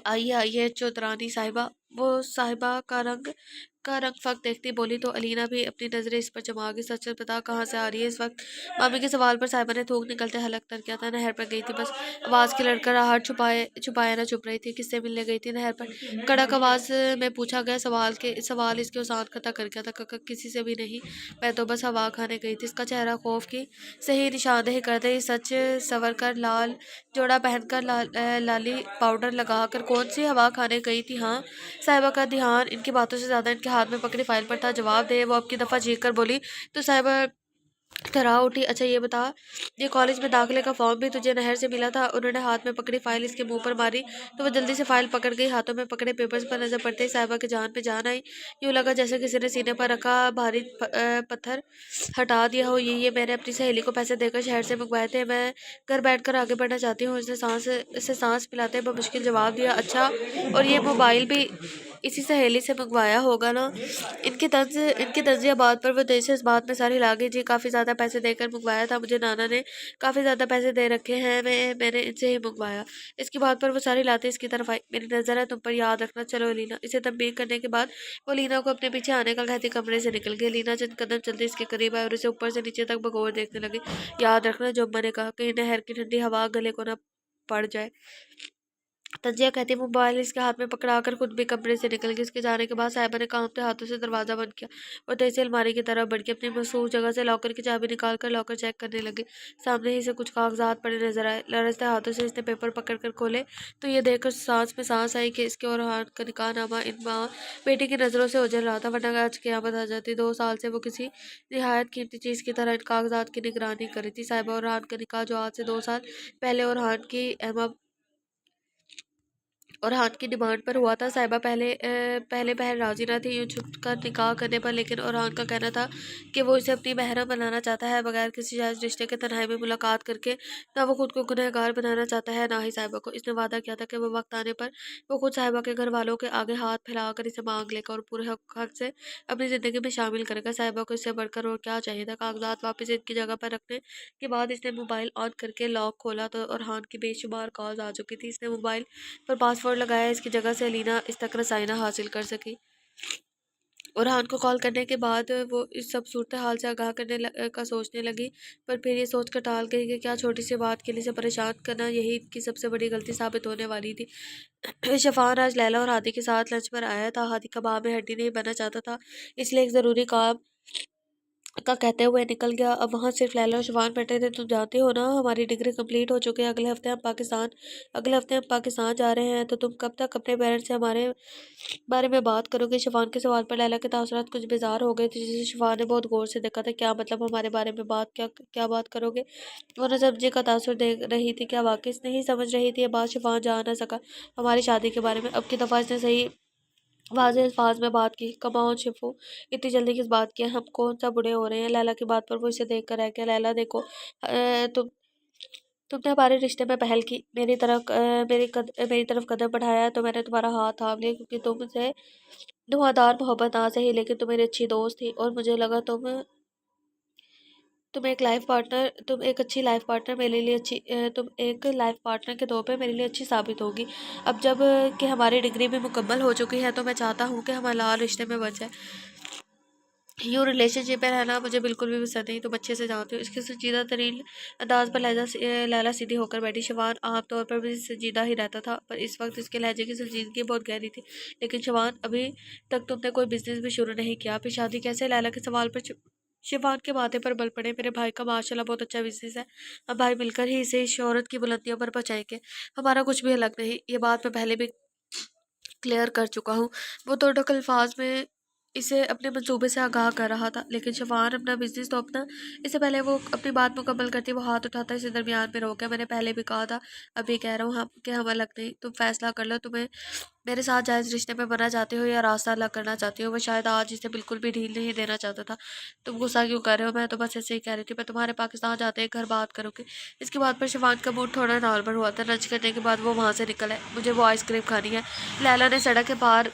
आइए आइए चौधरानी साहिबा। वो साहिबा का रंग फक देखती बोली तो अलीना भी अपनी नजरें इस पर जमा गई। सच सच बता कहाँ से आ रही है इस वक्त? मामी के सवाल पर साहिबा ने थूक निकलते हलक कर किया था। नहर पर गई थी बस। आवाज की लड़कर आहट छुपाए छुपाए ना चुप रही थी। किससे मिलने गई थी नहर पर? कड़क आवाज में पूछा गया। सवाल इसके उसान खता कर गया था। किसी से भी नहीं, मैं तो बस हवा खाने गई थी। इसका चेहरा खौफ की सही निशानदेही करते ही सच सवर कर लाल जोड़ा पहनकर लाली पाउडर लगाकर कौन सी हवा खाने गई थी? हाँ। साहिबा का ध्यान इनकी बातों से ज्यादा इनके हाथ में पकड़ी फाइल पर था। जवाब दे, वो अब की दफा चीख कर बोली तो साहिबा थरा उठी। अच्छा ये बता, ये कॉलेज में दाखिले का फॉर्म भी तुझे नहर से मिला था? उन्होंने हाथ में पकड़ी फाइल इसके मुंह पर मारी तो वो जल्दी से फाइल पकड़ गई। हाथों में पकड़े पेपर्स पर नजर पड़ते ही साहिबा के जान पे जान आई। यूं लगा जैसे किसी ने सीने पर रखा भारी पत्थर हटा दिया हो। ये मैंने अपनी सहेली को पैसे देकर शहर से मंगवाए थे। मैं घर बैठकर आगे बढ़ना चाहती हूँ। इसे सांस पिलाते मुश्किल जवाब दिया। अच्छा, और ये मोबाइल भी इसी सहेली से मंगवाया होगा ना? इनकी तंजिया बात पर वो देर से इस बात में सारी हिला गई। जी काफ़ी ज़्यादा पैसे देकर मंगवाया था, मुझे नाना ने काफ़ी ज़्यादा पैसे दे रखे हैं, मैंने इनसे ही मंगवाया। इसकी बात पर वो सारी लाते इसकी तरफ आई। मेरी नज़र है तुम पर, याद रखना। चलो लीना। इसे तंबीह करने के बाद वो लीना को अपने पीछे आने का कहती कमरे से निकल गई। लीना चंद कदम चलते इसके करीब आए और इसे ऊपर से नीचे तक बगौर देखने लगी। याद रखना जो अम्मा ने कहा, कहीं नहर की ठंडी हवा गले को ना पड़ जाए। तंजिया कहती मोबाइल इसके हाथ में पकड़ाकर खुद भी कमरे से निकल गई। उसके जाने के बाद साहिबा ने कांपते हाथों से दरवाजा बंद किया और तेजी अलमारी की तरफ बढ़ के अपनी मशहूर जगह से लॉकर की चाबी निकाल कर लॉकर चेक करने लगी। सामने ही से कुछ कागजात पड़े नजर आए। लरजते हाथों से इसने पेपर पकड़ कर खोले तो ये देखकर सांस में सांस आई कि इसके और हाथ का निकाह नामा इन माँ बेटी की नज़रों से उजल रहा था, वरना आज क़यामत आ जाती। 2 साल से वो किसी निहायत कीमती चीज़ की तरह इन कागजात की निगरानी करी थी। साहिबा और हान का निकाह जो आज से 2 साल पहले और हान की औरहान की डिमांड पर हुआ था। साहिबा पहले बहन राजी ना थी यूँ छुप कर निकाह करने पर, लेकिन औरहान का कहना था कि वो इसे अपनी महरम बनाना चाहता है, बगैर किसी जायज़ रिश्ते के तन्हाई में मुलाकात करके। ना वो खुद को गुनहगार बनाना चाहता है, ना ही साहिबा को। इसने वादा किया था कि वो वक्त आने पर वो खुद साहिबा के घर वालों के आगे हाथ फैलाकर इसे मांग लेगा और पूरे हक हक से अपनी ज़िंदगी में शामिल करेगा। साहिबा को इससे बढ़कर और क्या चाहिए था। कागजात वापस इनकी जगह पर रखने के बाद इसने मोबाइल ऑन करके लॉक खोला तो औरहान की बेशुमार कॉल्स आ चुकी थी। इसने मोबाइल पर पासवर्ड लगाया, इसकी जगह से अलीना इस तक रसायना हासिल कर सकी। ओरहान को कॉल करने के बाद वो इस सब सूरत हाल से आगाह का सोचने लगी, पर फिर ये सोच कर टाल गई कि क्या छोटी सी बात के लिए इसे परेशान करना यही इनकी सबसे बड़ी गलती साबित होने वाली थी। शफान आज लैला और हादी के साथ लंच पर आया था। हादी कबाब में हड्डी नहीं बनना चाहता था, इसलिए एक ज़रूरी काम का कहते हुए निकल गया। अब वहाँ सिर्फ लैला और शफान बैठे थे। तुम जानते हो ना, हमारी डिग्री कंप्लीट हो चुकी है। अगले हफ्ते हम पाकिस्तान जा रहे हैं, तो तुम कब तक अपने पेरेंट्स से हमारे बारे में बात करोगे। शफान के सवाल पर लैला के तासुरात कुछ बेजार हो गए थे, जिसे शफान ने बहुत गौर से देखा था। क्या मतलब हमारे बारे में बात, क्या क्या बात करोगे। वो न समझी का तासुर देख रही थी, क्या वाकई नहीं समझ रही थी। ये बात शफान जा ना सका। हमारी शादी के बारे में अब की दफ़ा इसने सही वाज़ेह अल्फाज में बात की। कम ऑन शिफू, इतनी जल्दी किस बात की है, हम कौन सा बूढ़े हो रहे हैं। लैला की बात पर वो इसे देख कर रह गया। लैला देखो, तुमने हमारे रिश्ते में पहल की, मेरी तरफ कदम बढ़ाया, तो मैंने तुम्हारा हाथ थाम लिया, क्योंकि तुमसे धुआंधार मोहब्बत ना सही, लेकिन तुम मेरी अच्छी दोस्त थी और मुझे लगा तुम एक अच्छी लाइफ पार्टनर मेरे लिए तुम एक लाइफ पार्टनर के तौर पे मेरे लिए अच्छी साबित होगी। अब जब कि हमारी डिग्री भी मुकम्मल हो चुकी है, तो मैं चाहता हूँ कि हम हलाल रिश्ते में बच जाए। यूँ रिलेशनशिप में रहना मुझे बिल्कुल भी पसंद नहीं, तुम अच्छे से जानते हो। इसके संजीदा तरीन अंदाज पर लैला सीधी होकर बैठी। शवान आमतौर पर भी संजीदा ही रहता था, पर इस वक्त इसके लहजे की संजीदगी बहुत गहरी थी। लेकिन शवान, अभी तक तुमने कोई बिजनेस भी शुरू नहीं किया, फिर शादी कैसे। लैला के सवाल पर शिवान के माथे पर बल पड़े। मेरे भाई का माशाल्लाह बहुत अच्छा बिजनेस है, हम भाई मिलकर ही इसे शोहरत की बुलंदियों पर पहुंचाएंगे। हमारा कुछ भी अलग नहीं, ये बात मैं पहले भी क्लियर कर चुका हूँ। वो तो टक अल्फाज में इसे अपने मंसूबे से आगाह कर रहा था, लेकिन शफान अपना बिजनेस तो अपना। इससे पहले वो अपनी बात मुकम्मल करती, वो हाथ उठाता इसे दरमियान में रोक गया। मैंने पहले भी कहा था, अभी कह रहा हूँ हम कि हम अलग नहीं। तुम फैसला कर लो, तुम्हें मेरे साथ जायज़ रिश्ते में बनना चाहते हो या रास्ता अलग करना चाहते हो। वो शायद आज इसे बिल्कुल भी ढील नहीं देना चाहता था। तुम गुस्सा क्यों कर रहे हो, मैं तो बस ऐसे ही कह रही थी। मैं तुम्हारे पाकिस्तान जाते ही घर बात करूँगी। इसकी बात पर शफान का मूड थोड़ा नॉर्मल हुआ था। लंच करने के बाद वो वहाँ से निकल है। मुझे वो आइसक्रीम खानी है। लैला ने सड़क के पार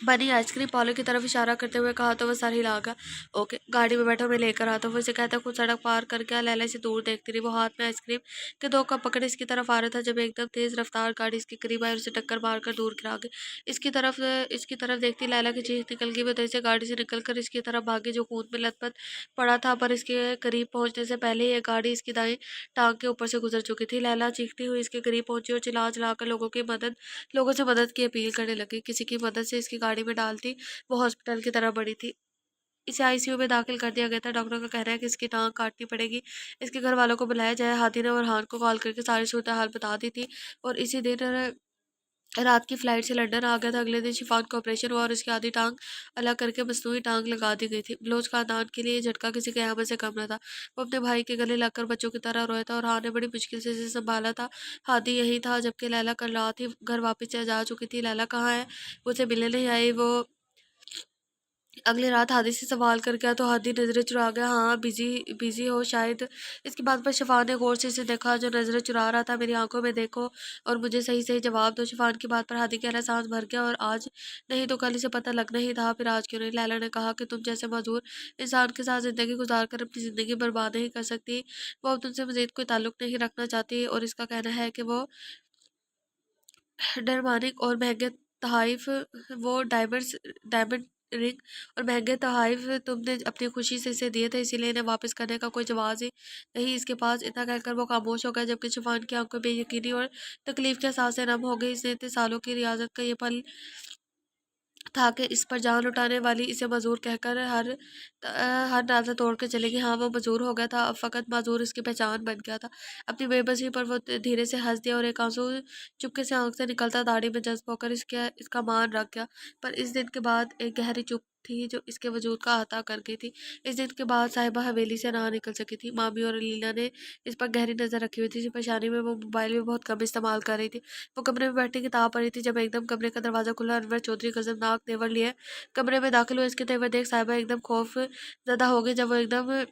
बनी आइसक्रीम पार्लर की तरफ इशारा करते हुए कहा, तो वह सर हिलागा। ओके, गाड़ी में बैठो, मैं लेकर आता हूँ। वो इसे कहता खुद सड़क पार कर गया। लैला से दूर देखती रही। वो हाथ में आइसक्रीम के दो कप पकड़े इसकी तरफ आ रहा था, जब एकदम तेज रफ्तार गाड़ी इसके करीब आई और उसे टक्कर मारकर दूर गिरा गई। इसकी तरफ देखती लैला की चीख निकल गई। वो तेजी से गाड़ी से निकलकर इसकी तरफ भागी, जो खून में लथपथ पड़ा था, पर इसके करीब पहुंचने से पहले ही एक गाड़ी इसकी दाई टांग के ऊपर से गुजर चुकी थी। लैला चीखती हुई इसके करीब पहुंची और चिल्ला चिल्लाकर लोगों से मदद की अपील करने लगी। किसी की मदद से इसकी गाड़ी में डालती, वो हॉस्पिटल की तरफ बढ़ी थी। इसे आईसीयू में दाखिल कर दिया गया था। डॉक्टर का कहना है कि इसकी टांग काटनी पड़ेगी। इसके घर वालों को बुलाया जाए। हादी ने और को कॉल करके सारी सूरत हाल बता दी थी, और इसी दिन रात की फ्लाइट से लंदन आ गया था। अगले दिन शिफान का ऑपरेशन हुआ और उसकी आधी टांग अलग करके मसनूई टांग लगा दी गई थी। बलोच खानदान के लिए ये झटका किसी क़यामत से कम न था। वो अपने भाई के गले लगकर बच्चों की तरह रोया था, और हाँ ने बड़ी मुश्किल से इसे संभाला था। हादी यही था, जबकि लैला कल रात ही घर वापस जा चुकी थी। लैला कहाँ है, वो उसे मिलने नहीं आई। वो अगली रात हादी से सवाल कर गया, तो हादी नजरें चुरा गया। हाँ, बिजी बिजी हो शायद। इसकी बात पर शफान ने गौर से इसे देखा, जो नजरें चुरा रहा था। मेरी आंखों में देखो और मुझे सही सही जवाब दो। शफान की बात पर हादी गहरा सांस भर गया, और आज नहीं तो कल इसे पता लगना ही था, फिर आज क्यों नहीं। लैला ने कहा कि तुम जैसे मजदूर इंसान के साथ जिंदगी गुजार कर अपनी जिंदगी बर्बाद नहीं कर सकती। वो अब तुमसे मजीद कोई ताल्लुक नहीं रखना चाहती, और इसका कहना है कि वो डरमानिक और महंगे तोहफ़े वो डायमंड रिंग और महंगे तोहफ़े तुमने अपनी खुशी से इसे दिए थे, इसीलिए इन्हें वापस करने का कोई जवाब ही नहीं इसके पास। इतना कहकर वो खामोश हो गया, जबकि शिफान की आंखों बेयकीनी और तकलीफ के सांसें नम हो गई। इसने इतने सालों की रियाजत का ये पल था कि इस पर जान लुटाने वाली इसे मजूर कहकर हर नाता तोड़ के चलेगी। हाँ, वो मजूर हो गया था, अब फ़कत मजूर इसकी पहचान बन गया था। अपनी बेबसी पर वो धीरे से हंस दिया, और एक आंसू चुपके से आंख से निकलता दाढ़ी में जज्ब होकर इसका मान रख गया। पर इस दिन के बाद एक गहरी चुप थी जो इसके वजूद का अता कर गई थी। इस दिन के बाद साहिबा हवेली से ना निकल सकी थी। मामी और लीला ने इस पर गहरी नज़र रखी हुई थी। इस परेशानी में वो मोबाइल भी बहुत कम इस्तेमाल कर रही थी। वो कमरे में बैठने किताब पढ़ रही थी जब एकदम कमरे का दरवाज़ा खुला। अनवर चौधरी गजबनाक तेवर लिए कमरे में दाखिल हुए। इसके तेवर देख साहिबा एकदम खौफ ज़दा हो गई जब वो एकदम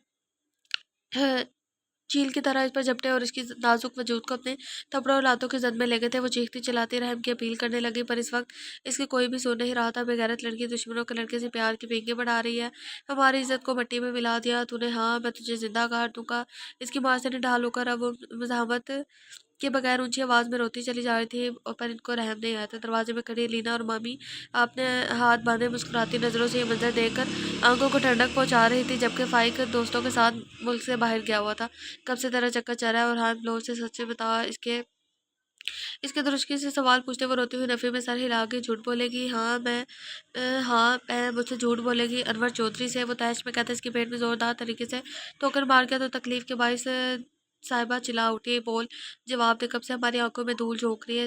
चील की तरह इस पर झपटे और इसकी नाजुक वजूद को अपने थपड़ों और लातों की जद में ले गए थे। वो चीखती चिल्लाती रहम की अपील करने लगी, पर इस वक्त इसकी कोई भी सुन नहीं रहा था। बेगैरत लड़की दुश्मनों के लड़के से प्यार की पींगे बढ़ा रही है, हमारी इज्जत को मिट्टी में मिला दिया तूने, हाँ मैं तुझे जिंदा काट दूंगा। इसकी माँ से निढाल होकर अब वो मजामत के बगैर ऊंची आवाज में रोती चली जा रही थी, और पर इनको रहम नहीं आया था। दरवाजे में खड़ी लीना और मामी आपने हाथ बांधे मुस्कुराती नजरों से ये मंजर देखकर आंखों को ठंडक पहुंचा रही थी, जबकि फाइक दोस्तों के साथ मुल्क से बाहर गया हुआ था। कब से तेरा चक्कर चल रहा है और हाथ फ्लोर से सच से बता। इसके इसके दुरुस्की से सवाल पूछते वो रोती हुई नफे में सर हिला के झूठ बोलेगी। हाँ मैं मुझसे झूठ बोलेगी अनवर चौधरी से। वो तैश में कहते इसके पेट में जोरदार तरीके से ठोकर मार गया तो तकलीफ के बायस साहिबा चिल्ला उठी। बोल जवाब दे, कब से हमारी आंखों में धूल झोंक रही है,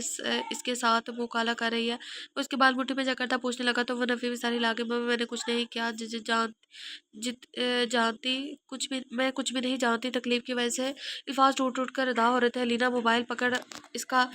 इसके साथ मुंह काला कर रही है। उसके बाद मुट्ठी में जकड़ता पूछने लगा तो वो नफी में सारी लागे मैंने कुछ नहीं किया, जानती कुछ भी, मैं कुछ भी नहीं जानती। तकलीफ की वजह से अल्फाज टूट टूट कर अदा हो रहे थे। लीना मोबाइल पकड़ इसका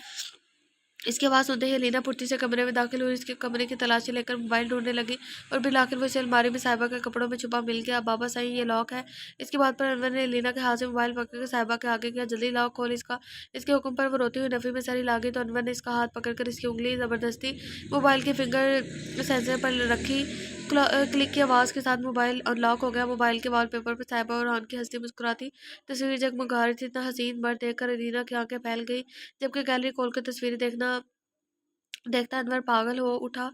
इसकी आवाज़ सुनते ही लीना फुर्ती से कमरे में दाखिल हुई। इसके कमरे की तलाशी लेकर मोबाइल ढूंढने लगी और फिर आखिर वो इसे अलमारी में साहिबा के कपड़ों में छुपा मिल गया। बाबा सही ये लॉक है। इसकी बात पर अनवर ने लीना के हाथ से मोबाइल पकड़ कर साहिबा के आगे किया, जल्दी लॉक खोल इसका। इसके हुक्म पर वो रोती हुई नफी में सारी ला गई तो अनवर ने इसका हाथ पकड़कर इसकी उंगली ज़बरदस्ती मोबाइल के फिंगर सेंसर पर रखी। क्लिक की आवाज़ के साथ मोबाइल अनलॉक हो गया। मोबाइल के वॉलपेपर पर साहिबा और हान की हंसती मुस्कुराती तस्वीर जगमगा रही थी। इतना हसीन मर्द देखकर लीना की आंखें फैल गई, जबकि गैलरी खोलकर तस्वीरें देखता अनवर पागल हो उठा।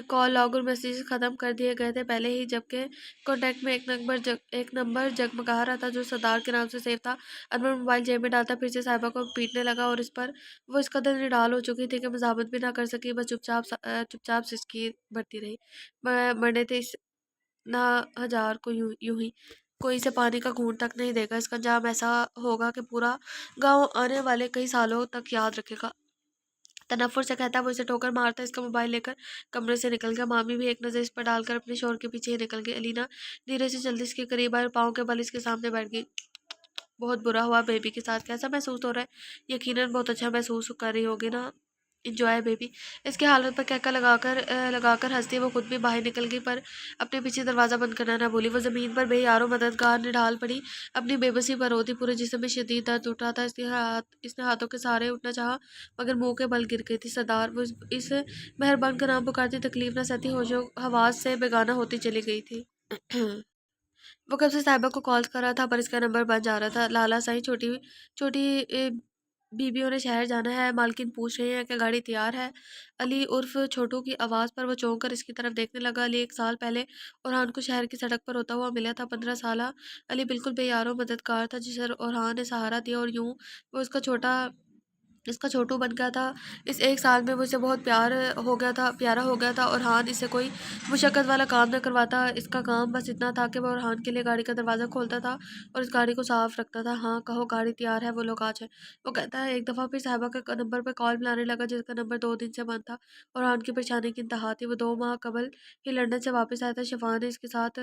कॉल लॉग और मैसेज ख़त्म कर दिए गए थे पहले ही, जबकि कॉन्टैक्ट में एक नंबर जगमगा रहा था जो सरदार के नाम से सेव था। अनवर मोबाइल जेब में डालता फिर से साहिबा को पीटने लगा और इस पर वो इस कदर निडाल हो चुकी थी कि मजामत भी ना कर सकी, बस चुपचाप सिसकी भरती रही। मरने थे इस ना हजार को यूं यूं ही कोई इसे पानी का घूंट तक नहीं देगा। इसका अंजाम ऐसा होगा कि पूरा गांव आने वाले कई सालों तक याद रखेगा। तनफ्फुर से कहता वो इसे ठोकर मारता इसका मोबाइल लेकर कमरे से निकल गया। मामी भी एक नज़र इस पर डालकर अपने शोर के पीछे ही निकल गई। अलीना धीरे से जल्दी इसके करीब आई और पाँव के बल इसके सामने बैठ गई। बहुत बुरा हुआ बेबी के साथ, कैसा महसूस हो रहा है? यकीनन बहुत अच्छा महसूस कर रही होगी ना, इंजॉय बेबी। इसकी हालत पर कहका लगाकर हंसती वो खुद भी बाहर निकल गई, पर अपने पीछे दरवाज़ा बंद करना ना भूली। वो ज़मीन पर बेयारो मददगार निढाल पड़ी, अपनी बेबसी पर रोती। पूरे जिस्म में शदीद दर्द उठ रहा था। इसने हाथों के सहारे उठना चाहा मगर मुंह के बल गिर गई थी। सरदार वो इस मेहरबान का नाम पुकारती तकलीफ न सहती होशो हवास से बेगाना होती चली गई थी। वो कब से साहिबा को कॉल कर रहा था पर इसका नंबर बंद जा रहा था। लाला साईं छोटी छोटी बीबियों ने शहर जाना है, मालकिन पूछ रही है कि गाड़ी तैयार है। अली उर्फ छोटू की आवाज़ पर वो चौंक कर इसकी तरफ देखने लगा। अली 1 साल पहले ओरहान को शहर की सड़क पर होता हुआ मिला था। 15 साल अली बिल्कुल बेयारो मददगार था जिसे ओरहान ने सहारा दिया और यूं वो इसका छोटू बन गया था। इस 1 साल में वो इसे बहुत प्यारा हो गया था। और हान इससे कोई मुशक्क़त वाला काम न करवाता। इसका काम बस इतना था कि वो ओरहान के लिए गाड़ी का दरवाज़ा खोलता था और इस गाड़ी को साफ़ रखता था। हाँ कहो गाड़ी तैयार है, वो लोग आ जाए। वो कहता है। एक दफ़ा फिर साहिबा के नंबर पर कॉल मिलाने लगा जिसका नंबर 2 दिन से बंद था। और हान की परेशानी की इंतहा थी। वो 2 माह कबल ही लंदन से वापस आया था। शिफा ने इसके साथ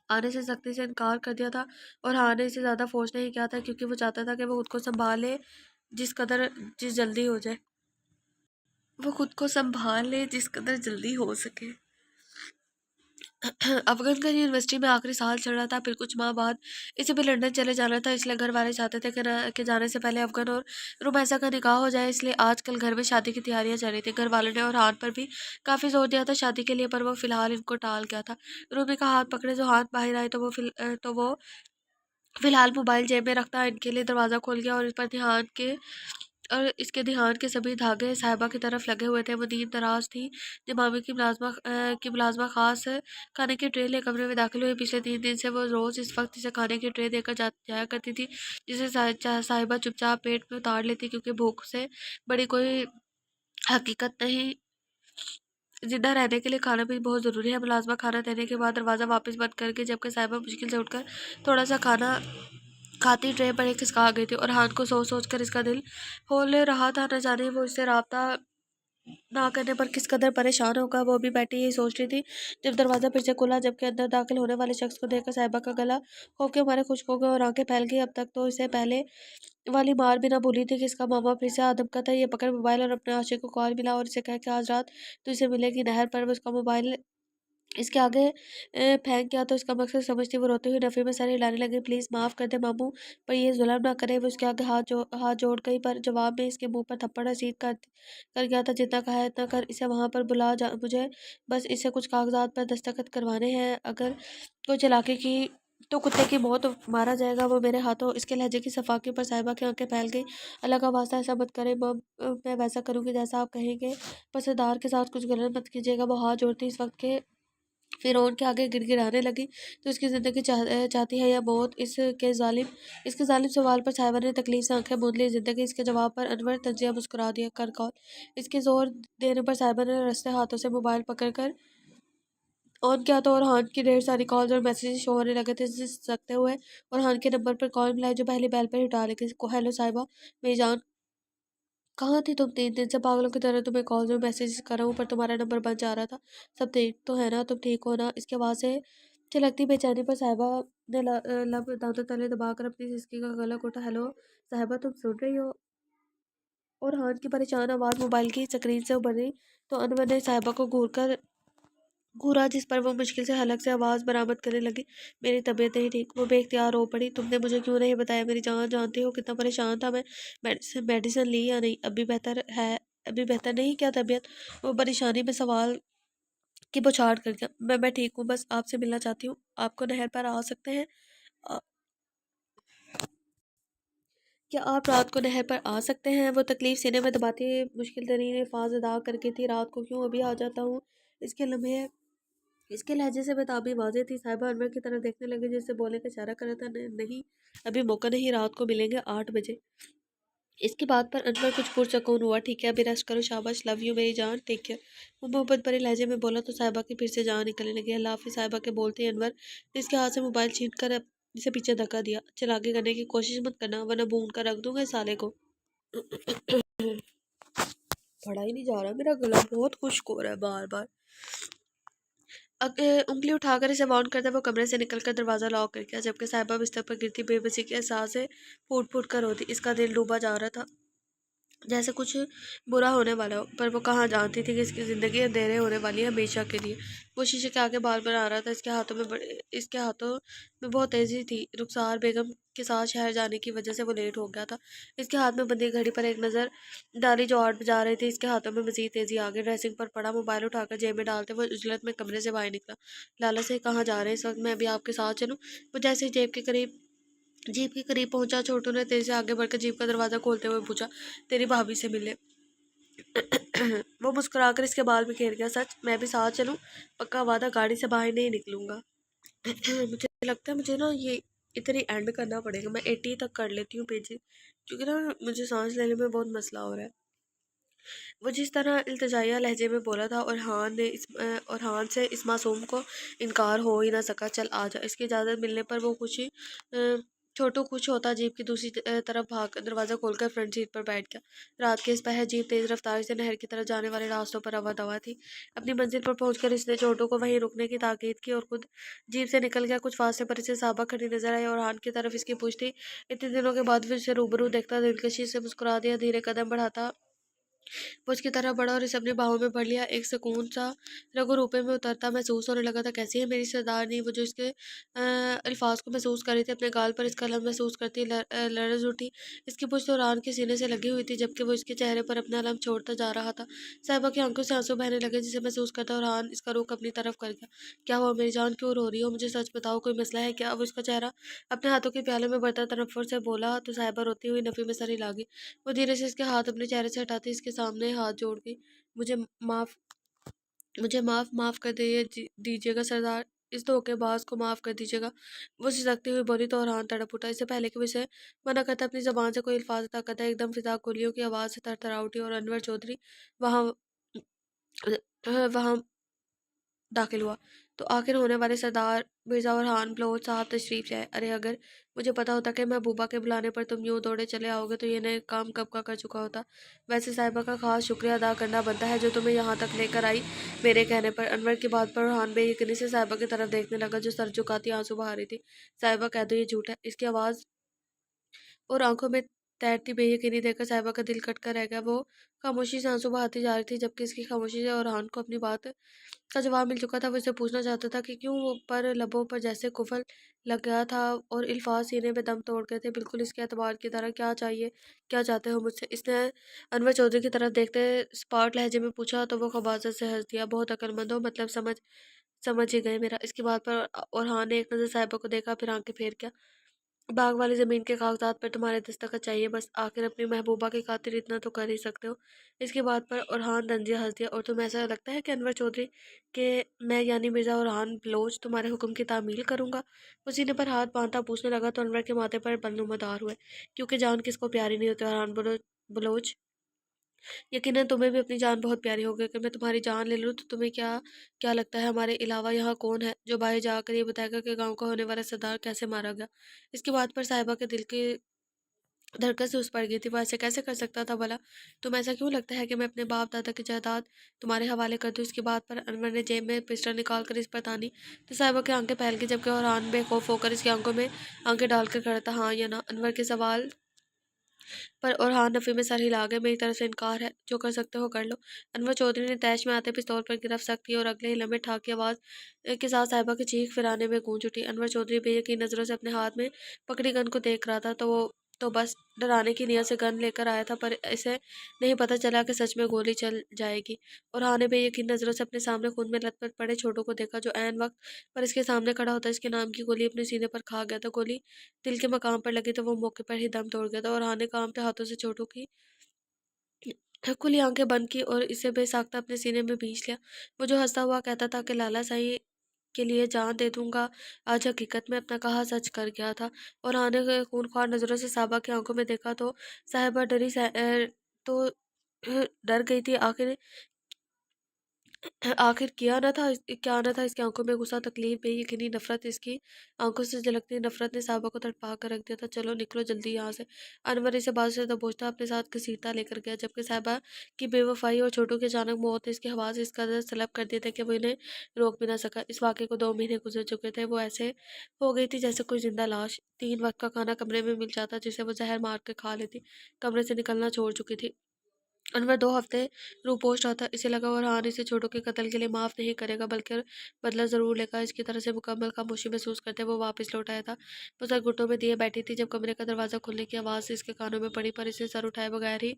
आने से सख्ती से इनकार कर दिया था और हाँ ने इसे ज़्यादा फोर्स नहीं किया था क्योंकि वो चाहता था कि वो खुद को संभाले जिस जल्दी हो जाए वो खुद को संभाल ले जिस कदर जल्दी हो सके। अफगान का यूनिवर्सिटी में आखिरी साल चल रहा था। फिर कुछ माह बाद इसे भी लंदन चले जाना था, इसलिए घर वाले चाहते थे कि जाने से पहले अफगान और रुमैसा का निकाह हो जाए। इसलिए आजकल घर में शादी की तैयारियां चल रही थी। घर वालों ने और हाथ पर भी काफ़ी जोर दिया था शादी के लिए, पर वो फिलहाल इनको टाल गया था। रूमी का हाथ पकड़े जो हाथ बाहर आए तो वो फिलहाल मोबाइल जेब में रखता इनके लिए दरवाज़ा खोल गया और इस पर इसके ध्यान के सभी धागे साहिबा की तरफ लगे हुए थे। वो नींद दराज थी जब मामी की मुलाजमा खास खाने की ट्रे ले कमरे में दाखिल हुई। पिछले 3 दिन से वो रोज़ इस वक्त इसे खाने की ट्रे देकर जाया करती थी, जिसे साहिबा चुपचाप पेट में उतार लेती क्योंकि भूख से बड़ी कोई हकीकत नहीं। जिंदा रहने के लिए खाना भी बहुत ज़रूरी है। मुलाजमा खाना देने के बाद दरवाज़ा वापस बंद करके जबकि साहिबा मुश्किल से उठकर थोड़ा सा खाना खाती ट्रे पर एक खिसका गई थी और हाथ को सोच सोच कर इसका दिल होल रहा था। न जाने वो इससे राब्ता ना करने पर किस कदर परेशान होगा, वो भी बैठी यही सोच रही थी जब दरवाज़ा फिर से खुला, जबकि अंदर दाखिल होने वाले शख्स को देखकर साहिबा का गला खौफ के मारे खुश्क हो गया और आंखें फैल गई। अब तक तो इसे पहले वाली मार भी ना भूली थी कि इसका मामा फिर से आदम का था। ये पकड़ मोबाइल और अपने आशिक को कॉल मिला और इसे कह कि आज रात तो इसे मिलेगी नहर पर। वो उसका मोबाइल इसके आगे फेंक गया तो इसका मकसद समझती वो रोती हुई नफ़ी में सर हिलाने लगी। प्लीज़ माफ़ कर दे मामू, पर ये जुल्म ना करे। वो उसके आगे हाथ जोड़ गई, पर जवाब में इसके मुंह पर थप्पड़ रसीद कर गया था। जितना कहा है इतना कर, इसे वहाँ पर बुला जा, मुझे बस इससे कुछ कागजात पर दस्तखत करवाने हैं। अगर कोई चालाकी की तो कुत्ते की मौत मारा जाएगा वो मेरे हाथों। इसके लहजे की सफाकी पर साहिबा की आंखें फैल गई। अल्लाह का वास्ता ऐसा मत करे मम, मैं वैसा करूँगी जैसा आप कहेंगे, पर सरदार के साथ कुछ गलत मत कीजिएगा। वो हाथ जोड़ती इस वक्त के फ़िरौन के आगे गिड़गिड़ाने लगी। तो इसकी ज़िंदगी चाहती है या मौत? इसके ज़ालिम सवाल पर साहिबा ने तकलीफ से आंखें मूंद ली। ज़िंदगी इसके जवाब पर अनवर तंजिया मुस्कुरा दिया। कर कॉल। इसके ज़ोर देने पर साहिबा ने रस्ते हाथों से मोबाइल पकड़कर ऑन किया तो और की ढेर सारी कॉल्स और मैसेजेस शो होने लगे थे। इसे सकते हुए और के नंबर पर कॉल मिलाई जो पहली बेल पर ही उठा लेगी। हेलो साहिबा, मेरी जान, कहाँ थी तुम? 3 दिन से पागलों की तरह तुम्हें कॉल्स और मैसेजेस कर रहा हूँ, पर तुम्हारा नंबर बंद जा रहा था। सब ठीक तो है ना? तुम ठीक हो ना? इसके आवाज़ से झलकती बेचैनी पर साहिबा ने लब दांतों तले दबाकर अपनी सिसकी का गला घोटा। हेलो साहिबा, तुम सुन रही हो? और की परेशान आवाज़ मोबाइल की स्क्रीन से उभरी तो अनवर ने साहिबा को घूरा, जिस पर वो मुश्किल से हलक से आवाज़ बरामद करने लगी। मेरी तबीयत नहीं ठीक। वो बेख्तियार रो पड़ी। तुमने मुझे क्यों नहीं बताया? मेरी जान, जानती हो कितना परेशान था मैं। मेडिसिन ली या नहीं? अभी बेहतर है? अभी बेहतर नहीं क्या तबीयत? वो परेशानी में सवाल की बौछार कर गया। मैं ठीक हूँ, बस आपसे मिलना चाहती हूँ। आपको नहर पर आ सकते हैं? अ, क्या आप रात को नहर पर आ सकते हैं? वो तकलीफ सीने में दबाती मुश्किल तरीन अल्फाज अदा करके थी। रात को क्यों? अभी आ जाता हूँ। इसके लम्हे इसके लहजे से बेताबी वाज़ेह थी। साहिबा अनवर की तरफ देखने लगी जिससे बोलने का इशारा कर रहा था। नहीं, अभी मौका नहीं, रात को मिलेंगे 8 बजे। इसकी बात पर अनवर कुछ पुरसकून हुआ। ठीक है, अभी रेस्ट करो, शाबाश, लव यू मेरी जान, टेक केयर। वो मोहब्बत भरे लहजे में बोला तो साहिबा की फिर से जान निकलने लगी। अल्लाह हाफिज़ साहिबा के बोलते ही अनवर ने इसके हाथ से मोबाइल छीन कर इसे पीछे धक्का दिया। चल आगे करने की कोशिश मत करना, वरना भून कर रख दूंगा इस साले को। पढ़ा ही नहीं जा रहा, मेरा गला बहुत खुश्क हो रहा है बार बार। उंगली उठाकर इसे वार्न करते वो कमरे से निकलकर दरवाज़ा लॉक कर गया, जबकि साहिबा बिस्तर पर गिरती बेबसी के एहसास से फूट फूट कर रोती। इसका दिल डूबा जा रहा था जैसे कुछ बुरा होने वाला हो, पर वो कहाँ जानती थी कि इसकी ज़िंदगी अंधेरे होने वाली है हमेशा के लिए। वो शीशे के आगे बार बार आ रहा था। इसके हाथों में बहुत तेज़ी थी। रुखसार बेगम के साथ शहर जाने की वजह से वो लेट हो गया था। इसके हाथ में बंदी घड़ी पर एक नज़र डाली जो 8 बजा रही थी। इसके हाथों में मजीद तेज़ी आ गई। ड्रेसिंग पर पड़ा मोबाइल उठाकर जेब में डालते वो उजलत में कमरे से बाहर निकला। लाला से कहाँ जा रहे हैं इस वक्त? मैं अभी आपके साथ चलूँ? वो जैसे ही जीप के करीब पहुंचा, छोटू ने तेजी से आगे बढ़कर जीप का दरवाजा खोलते हुए पूछा, तेरी भाभी से मिले? वो मुस्कुराकर इसके बाल में घेर गया। सच? मैं भी साथ चलूं? पक्का वादा, गाड़ी से बाहर नहीं निकलूंगा। मुझे लगता है मुझे ना ये इधर ही एंड करना पड़ेगा। मैं 80 तक कर लेती हूँ पेजेस, क्योंकि ना मुझे सांस लेने में बहुत मसला हो रहा है। वो जिस तरह इल्तिजाइया लहजे में बोला था और हान से इस मासूम को इनकार हो ही ना सका। चल आ जा। इसकी इजाज़त मिलने पर वो छोटू खुश होता जीप की दूसरी तरफ भाग दरवाज़ा खोलकर फ्रंट सीट पर बैठ गया। रात के इस पहर जीप तेज़ रफ्तार से नहर की तरफ जाने वाले रास्तों पर रवा दवा थी। अपनी मंजिल पर पहुंचकर इसने छोटू को वहीं रुकने की ताकीद की और खुद जीप से निकल गया। कुछ फासले पर इसे साबा खड़ी नजर आई और हान की तरफ इसकी पूछ थी। इतने दिनों के बाद फिर से रूबरू देखता दिलकशी से मुस्कुरा दिया। धीरे कदम बढ़ाता वो उसकी तरफ बढ़ा और इसे अपनी बाहों में भर लिया। एक सुकून सा रगो रुपए में उतरता महसूस होने लगा था। कैसी है मेरी सरदारनी? वो जो इसके अल्फाज को महसूस कर रही थी, अपने गाल पर इसका लम्ब महसूस करती लरज उठी। इसकी पूछ तो रान के सीने से लगी हुई थी, जबकि वो इसके चेहरे पर अपना लम्ब छोड़ता जा रहा था। साहिबा की आंखों से आंसू बहने लगे, जिसे महसूस करता और रान इसका रुख अपनी तरफ कर गया। क्या हुआ मेरी जान, क्यों रो रही हो? मुझे सच बताओ, कोई मसला है क्या? वो इसका चेहरा अपने हाथों के प्याले में बढ़ता तनफ्फुर से बोला तो साहिबा रोती हुई नफी में सर हिला गई। वो धीरे से इसके हाथ अपने चेहरे से हटाती इसके सामने हाथ जोड़ गई। मुझे माफ मुझे माफ कर दीजिएगा सरदार, इस धोखेबाज को माफ कर दीजिएगा। वो सिसकती हुई बोली तो औरहान तड़प उठा। इससे पहले कि वो इसे मना करता अपनी जबान से कोई अल्फाज अदा करता एकदम फिजा गोलियों की आवाज़ से थरथरा उठी और अनवर चौधरी वहाँ वहाँ दाखिल हुआ। तो आखिर होने वाले सरदार मिर्ज़ा और बलोच साहब तशरीफ़ लाए। अरे अगर मुझे पता होता कि महबूबा के बुलाने पर तुम यूँ दौड़े चले आओगे तो ये नए काम कब का कर चुका होता। वैसे साहिबा का ख़ास शुक्रिया अदा करना बनता है जो तुम्हें यहाँ तक लेकर आई मेरे कहने पर। अनवर की बात पर रेहान बेयकीनी से साहिबा की तरफ देखने लगा जो सर झुकाती आंसू बहा रही थी। साहिबा कह दो ये झूठ है। इसकी आवाज़ और आंखों में तैरती बेयकीनी देखकर साहिबा का दिल कट कर रह गया। वो खामोशी से आंसू बहाती जा रही थी जबकि इसकी खामोशी से रेहान को अपनी बात का जवाब मिल चुका था। वो इसे पूछना चाहता था कि क्यों, वो पर लबों पर जैसे कुफल लग गया था और अल्फाज सीने में दम तोड़ गए थे। बिल्कुल इसके एतबार की तरह। क्या चाहिए, क्या चाहते हो मुझसे? इसने अनवर चौधरी की तरफ देखते स्पार्ट लहजे में पूछा तो वो खबाजत से हंस दिया। बहुत अक्लमंद हो, मतलब समझ समझ ही गए मेरा। इसकी बात पर और ने एक नज़र साहिबा को देखा फिर आंखें फेर क्या। बाग वाली ज़मीन के कागजात पर तुम्हारे दस्तखत चाहिए बस। आखिर अपनी महबूबा की खातिर इतना तो कर ही सकते हो। इसकी बात पर ओरहान रंजिया हंस दिया। और तुम्हें ऐसा लगता है कि अनवर चौधरी के मैं यानी मिर्ज़ा ओरहान बलोच तुम्हारे हुक्म की तामील करूंगा? वो सीने पर हाथ बांधता पूछने लगा तो अनवर के माथे पर बलनुमादार हुए। क्योंकि जान किसको प्यारी नहीं होती ओरहान बलोच। यकीनन तुम्हें भी अपनी जान बहुत प्यारी होगी। अगर मैं तुम्हारी जान ले लूँ तो तुम्हें क्या क्या लगता है हमारे अलावा यहाँ कौन है जो बाहर जाकर ये बताएगा कि गांव का होने वाला सरदार कैसे मारा गया? इसकी बात पर साहिबा के दिल की धड़कन से उस पर गई थी। वो ऐसे कैसे कर सकता था भला? तुम ऐसा क्यों लगता है कि मैं अपने बाप दादा की जायदाद तुम्हारे हवाले कर दूं? इसकी बात पर अनवर ने जेब में पिस्टल निकाल कर इस पर तानी तो साहिबा की आंखें फैल गई जबकि और बेखौफ होकर इसकी आंखों में आंखें डालकर खड़ा था। हाँ या ना? अनवर के सवाल पर और नफ़ी में सर हिला गए। मेरी तरफ से इनकार है। जो कर सकते हो कर लो। अनवर चौधरी ने तैश में आते पिस्तौल पर गिरफ्त सख्त की और अगले ही लम्हे ठाक की आवाज़ के साथ साहिबा की चीख फिराने में गूंज उठी। अनवर चौधरी बेयकीन नज़रों से अपने हाथ में पकड़ी गन को देख रहा था। तो बस डराने की नीयत से गन लेकर आया था पर इसे नहीं पता चला कि सच में गोली चल जाएगी। और हाँ ने बेयकीन नज़रों से अपने सामने खून में लथपथ पड़े छोटू को देखा जो ऐन वक्त पर इसके सामने खड़ा होता इसके नाम की गोली अपने सीने पर खा गया था। गोली दिल के मकाम पर लगी तो वो मौके पर ही दम तोड़ गया था। और हाँ ने कांपते हाथों से छोटू की खुली आंखें बंद की और इसे बेसाख्ता अपने सीने में भींच लिया। वो जो हंसता हुआ कहता था कि लाला साईं के लिए जान दे दूंगा, आज हकीकत में अपना कहा सच कर गया था। और आने के खूनख्वार नजरों से साहबा की आंखों में देखा तो साहिबा तो डर गई थी। आखिर आखिर क्या ना था इसकी आंखों में गुस्सा, तकलीफ, बेयकीनी, नफरत। इसकी आंखों से झलकती नफरत ने साहबा को तड़पा कर रख दिया था। चलो निकलो जल्दी यहाँ से। अनवर इसे बात से दबोचता अपने साथ घसीटता लेकर गया जबकि साहबा की बेवफाई और छोटू की अचानक मौत ने इसके हवास इस कदर तलब कर दिए थे कि वो इन्हें रोक भी ना सका। इस वाक़े को 2 महीने गुजर चुके थे। वो ऐसे हो गई थी जैसे कोई जिंदा लाश। 3 वक्त का खाना कमरे में मिल जाता जिसे वो जहर मार के खा लेती। कमरे से निकलना छोड़ चुकी थी। अनवर 2 हफ्ते रूपोश रहा था। इसे लगा और हाँ इसे छोटू के कत्ल के लिए माफ़ नहीं करेगा बल्कि बदला ज़रूर लेगा। इसकी तरह से मुकम्मल खामोशी महसूस करते वो वापस लौट आया था। वो सर घुटनों में दिए बैठी थी जब कमरे का दरवाज़ा खुलने की आवाज़ इसके कानों में पड़ी पर इसे सर उठाए बगैर ही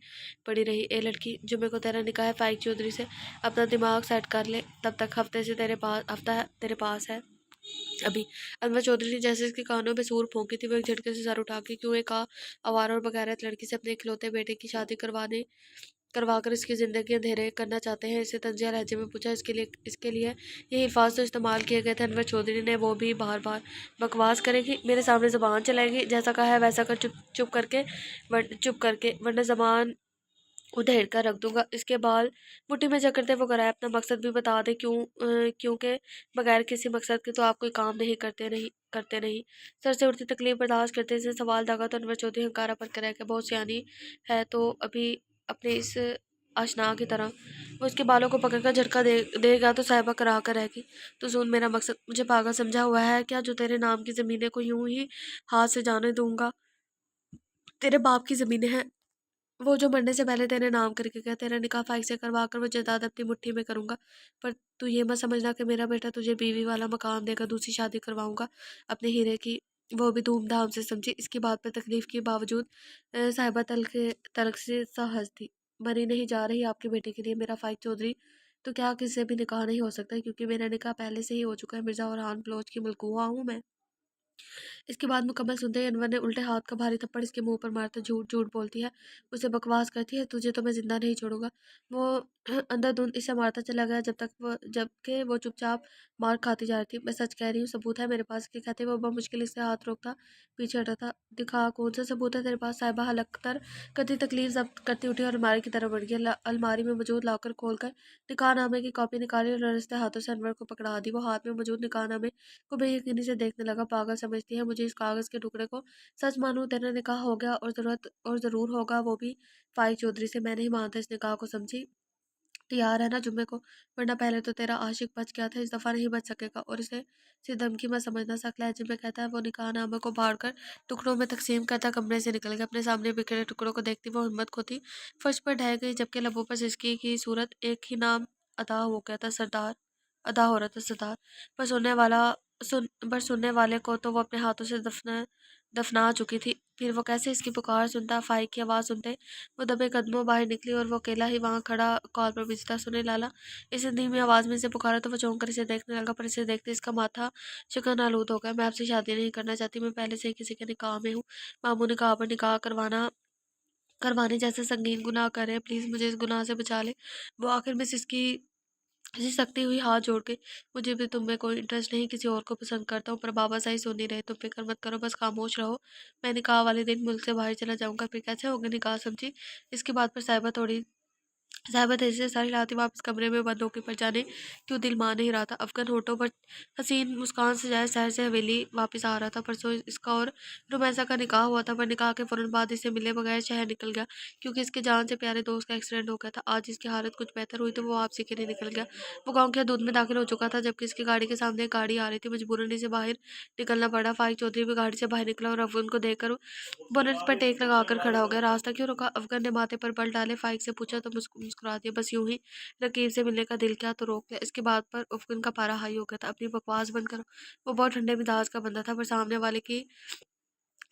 पड़ी रही। ए लड़की, जुम्मे को तेरा निकाह है फाइक चौधरी से, अपना दिमाग सेट कर ले। तब तक हफ्ता तेरे पास है अभी। अनवर चौधरी ने जैसे इसके कानों में सूर फूंकी थी वो एक झटके से सर उठा के क्यों एक आवारा और बगैरत लड़की से अपने इकलौते बेटे की शादी करवा कर इसकी ज़िंदगी अंधेरे करना चाहते हैं? इसे तंजिया लहजे में पूछा। इसके लिए ये अल्फाज तो इस्तेमाल किए गए थे अनवर चौधरी ने, वो भी बार बार। बकवास करेगी, मेरे सामने ज़बान चलाएगी, जैसा कहा है वैसा कर। चुप करके वरना ज़बान उधेड़ कर रख दूंगा। इसके बाल मुट्ठी में जकड़ते वो कराए अपना मकसद भी बता दे क्योंकि बगैर किसी मकसद के तो आप कोई काम नहीं। सर से उठती तकलीफ बर्दाश्त करते इसे सवाल दागा तो अनवर चौधरी हंकारा पर कराया कि बहुत सियानी है तो अभी अपने इस आशना की तरह। वो उसके बालों को पकड़कर झटका देगा तो साहिबा करा कर रहेगी। तो सुन मेरा मकसद, मुझे पागल समझा हुआ है क्या जो तेरे नाम की ज़मीनें को यूं ही हाथ से जाने दूंगा? तेरे बाप की ज़मीनें हैं वो जो मरने से पहले तेरे नाम करके गया। तेरा निकाह फाइक से करवा कर वो जायदाद अपनी मुट्ठी में करूंगा। पर तू ये मत समझना कि मेरा बेटा तुझे बीवी वाला मकाम देकर दूसरी शादी करवाऊंगा अपने हीरे की, वो भी धूमधाम से। समझी? इसकी बात पर तकलीफ के बावजूद साहिबा तलक से सा हंस थी। मरी नहीं जा रही आपके बेटे के लिए मेरा फाइक चौधरी तो क्या किससे भी निकाह नहीं हो सकता क्योंकि मेरा निकाह पहले से ही हो चुका है। मिर्ज़ा और बलोच की मलकुआ हूँ मैं। इसके बाद मुकम्मल सुनते ही अनवर ने उल्टे हाथ का भारी थप्पड़ इसके मुंह पर मारता, झूठ झूठ बोलती है, मुझसे बकवास करती है, तुझे तो मैं जिंदा नहीं छोड़ूंगा। वो अंधाधुंध इसे मारता चला गया जबकि वो चुपचाप मार खाती जा रही थी। मैं सच कह रही हूँ, सबूत है मेरे पास, के कहते वो बहुत मुश्किल से हाथ रोकता, पीछे हटा था। दिखा, कौन सा सबूत है तेरे पास? साहिबा हलक कर करती तकलीफ जब्त करती उठी और अलमारी की तरफ बढ़ गई। अलमारी में मौजूद लॉकर खोलकर निकाहनामे की कॉपी निकाली और लरजते हाथों से अनवर को पकड़ा दी। वो हाथ में मौजूद निकाहनामे को बेयकीनी से देखने लगा। पागल समझती है मुझे इस कागज के टुकड़े को? सच मानूं, तेरा निकाह हो गया और जरूर होगा, वो भी फाइक चौधरी से। मैं नहीं मानता इस निकाह को, समझी? तैयार है ना जुम्मे को? वरना पहले तो तेरा आशिक बच गया था, इस दफा नहीं बच सकेगा। और इसे धमकी मत समझना, सख्त लहजे में कहता है। वो निकाहनामे को फाड़ कर टुकड़ों में तकसीम करता कमरे से निकल गया। अपने सामने बिखरे टुकड़ों को देखती वो हिम्मत खोती फर्श पर ढह गई, जबकि लबों पर सिसकी की सूरत एक ही नाम अदा हो गया था, सरदार। अदा हो रहा था, सरदार। पर सुनने वाले को तो वो अपने हाथों से दफना चुकी थी। फिर वो कैसे इसकी पुकार सुनता, फाइक की आवाज़ सुनते वो दबे कदमों बाहर निकली और वो अकेला ही वहां खड़ा कॉल पर बिजता। सुने लाला, इसे धीमी आवाज में इसे पुकारा तो वो चौंक कर इसे देखने लगा, पर इसे देखते इसका माथा शिकन आलूद हो गया। मैं आपसे शादी नहीं करना चाहती, मैं पहले से ही किसी के निकाह में हूँ। मामू निकाह पर निकाह करवाने जैसे संगीन गुनाह कर रहे हैं, प्लीज मुझे इस गुनाह से बचा ले। वो आखिर में सिसकी सकती हुई हाथ जोड़ के, मुझे भी तुम में कोई इंटरेस्ट नहीं, किसी और को पसंद करता हूँ, पर बाबा सही सुन नहीं रहे। तुम फिक्र मत करो, बस खामोश रहो। मैं निकाह वाले दिन मुल्क से बाहर चला जाऊंगा। फिर कैसे होगा निकाह, समझी? इसकी बात पर साहिबा तेजी से सर हिलाती वापस कमरे में बंद होकर, पर जाने क्यों दिल मान नहीं रहा था। अफगन होठों पर हसीन मुस्कान से जाए शहर से हवेली वापस आ रहा था। परसों इसका और रुमैसा का निकाह हुआ था, पर निकाह के फौरन बाद इसे मिले बगैर शहर निकल गया, क्योंकि इसके जान से प्यारे दोस्त का एक्सीडेंट हो गया था। आज इसकी हालत कुछ बेहतर हुई तो वो वापसी के लिए निकल गया। वो गाँव के हदूद में दाखिल हो चुका था, जबकि इसकी गाड़ी के सामने एक गाड़ी आ रही थी। मजबूरन इसे बाहर निकलना पड़ा। फाइक चौधरी भी गाड़ी से बाहर निकला और अफगन को देखकर बोनट पर टेक लगाकर खड़ा हो गया। रास्ता क्यों रोका? अफगन ने माथे पर बल डाले फाइक से पूछा तो मुस्कुरा दिया। बस यूं ही, रकीब से मिलने का दिल क्या तो रोक लिया। इसके बाद पर अफगन का पारा हाई हो गया था। अपनी बकवास बंद करो। वो बहुत ठंडे मिजाज का बंदा था, पर सामने वाले की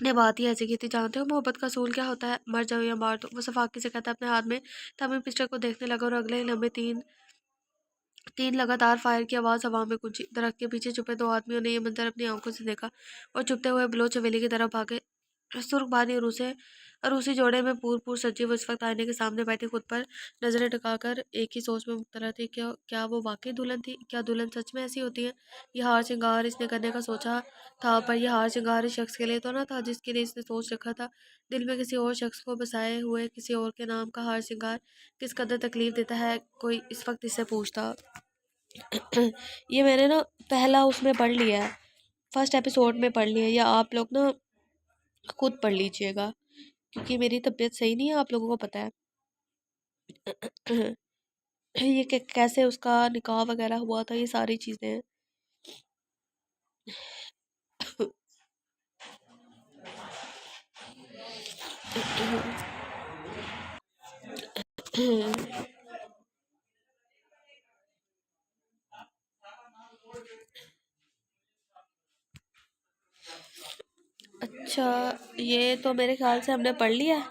ने बात ही ऐसी की थी। जानते हो मोहब्बत का असूल क्या होता है? मर जाओ या मार दो। वो सफाकी से कहता अपने हाथ में थमे पिस्टल को देखने लगा और अगले ही लम्बे तीन तीन लगातार फायर की आवाज हवा में गूंजी। दरख्त के पीछे छुपे दो आदमियों ने यह मंजर अपनी आंखों से देखा और चुपते हुए बलोच हवेली की तरफ भागे। सुर्खबानी अरूसी जोड़े में पूर पूर सजी वो इस वक्त आईने के सामने बैठी खुद पर नजरें टिकाकर एक ही सोच में मुब्तला थी। क्या क्या वो वाकई दुल्हन थी? क्या दुल्हन सच में ऐसी होती है? यह हार श्रृंगार इसने करने का सोचा था, पर यह हार श्रृंगार इस शख्स के लिए तो ना था जिसके लिए इसने सोच रखा था। दिल में किसी और शख्स को बसाए हुए किसी और के नाम का हार श्रृंगार किस कदर तकलीफ देता है, कोई इस वक्त इससे पूछता। ये मैंने ना पहला उसमें पढ़ लिया है, फर्स्ट एपिसोड में पढ़ लिया है। या आप लोग ना खुद पढ़ लीजिएगा, क्योंकि मेरी तबीयत सही नहीं है, आप लोगों को पता है। ये कैसे उसका निकाह वगैरह हुआ था, ये सारी चीजें हैं। अच्छा, ये तो मेरे ख्याल से हमने पढ़ लिया है।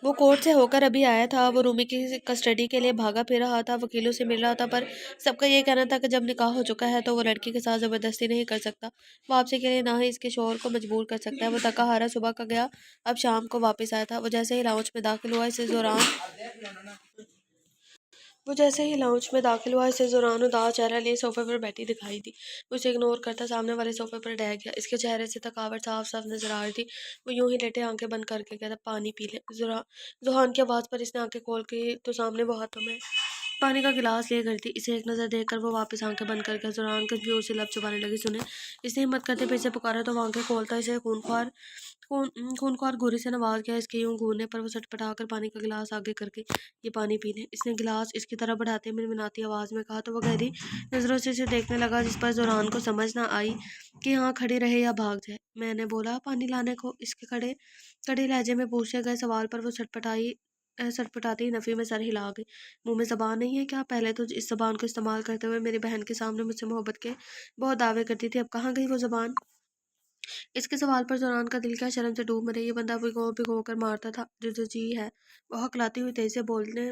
वो कोर्ट से होकर अभी आया था। वो रूमी की कस्टडी के लिए भागा फिर रहा था, वकीलों से मिल रहा था, पर सबका ये कहना था कि जब निकाह हो चुका है तो वो लड़की के साथ ज़बरदस्ती नहीं कर सकता। वापसी के लिए ना ही इसके शोहर को मजबूर कर सकता है। वो थका हारा सुबह का गया, अब शाम को वापस आया था। वो जैसे ही लाउंज में दाखिल हुआ, इसे ज़ुरान उदास चेहरा लिए सोफे पर बैठी दिखाई दी। वो इसे इग्नोर करता सामने वाले सोफे पर डह गया। इसके चेहरे से थकावट साफ साफ नजर आ रही थी। वो यूं ही लेटे आंखें बंद करके कहता, पानी पी ले। जुहान की आवाज़ पर इसने आंखें खोल के तो सामने वो हाथों में पानी का गिलास लिए खड़ी थी। इसे एक नज़र देखकर वो वापस आंखें बंद करके जुरान कुछ भी उसे लब चुबाने लगी। सुने, इसने हिम्मत करते फिर से पुकारा तो वो आंखें खोलता इसे खूनख्वार घूरी से नवाज गया। इसके यूं घूरने पर वो सटपटा कर पानी का गिलास आगे करके, ये पानी पी ले। इसने गिलास इसकी तरफ बढ़ाते मिनमिनाती आवाज में कहा तो वो गहरी नजरों से इसे देखने लगा, जिस पर जुरान को समझ ना आई कि यहाँ खड़ी रहे या भाग जाए। मैंने बोला पानी लाने को, इसके कड़े कड़े लहजे में पूछे गए सवाल पर वो सटपटाती ही नफी में सर हिला गई। मुंह में जबान नहीं है क्या? पहले तो इस जबान को इस्तेमाल करते हुए मेरी बहन के सामने मुझसे मोहब्बत के बहुत दावे करती थी, अब कहाँ गई वो जबान? इसके सवाल पर ज़ुरान का दिल क्या शर्म से डूब मरे। ये बंदा भिगो भिगो कर मारता था, जो जी है। वो हकलाती हुई तेजी से बोलने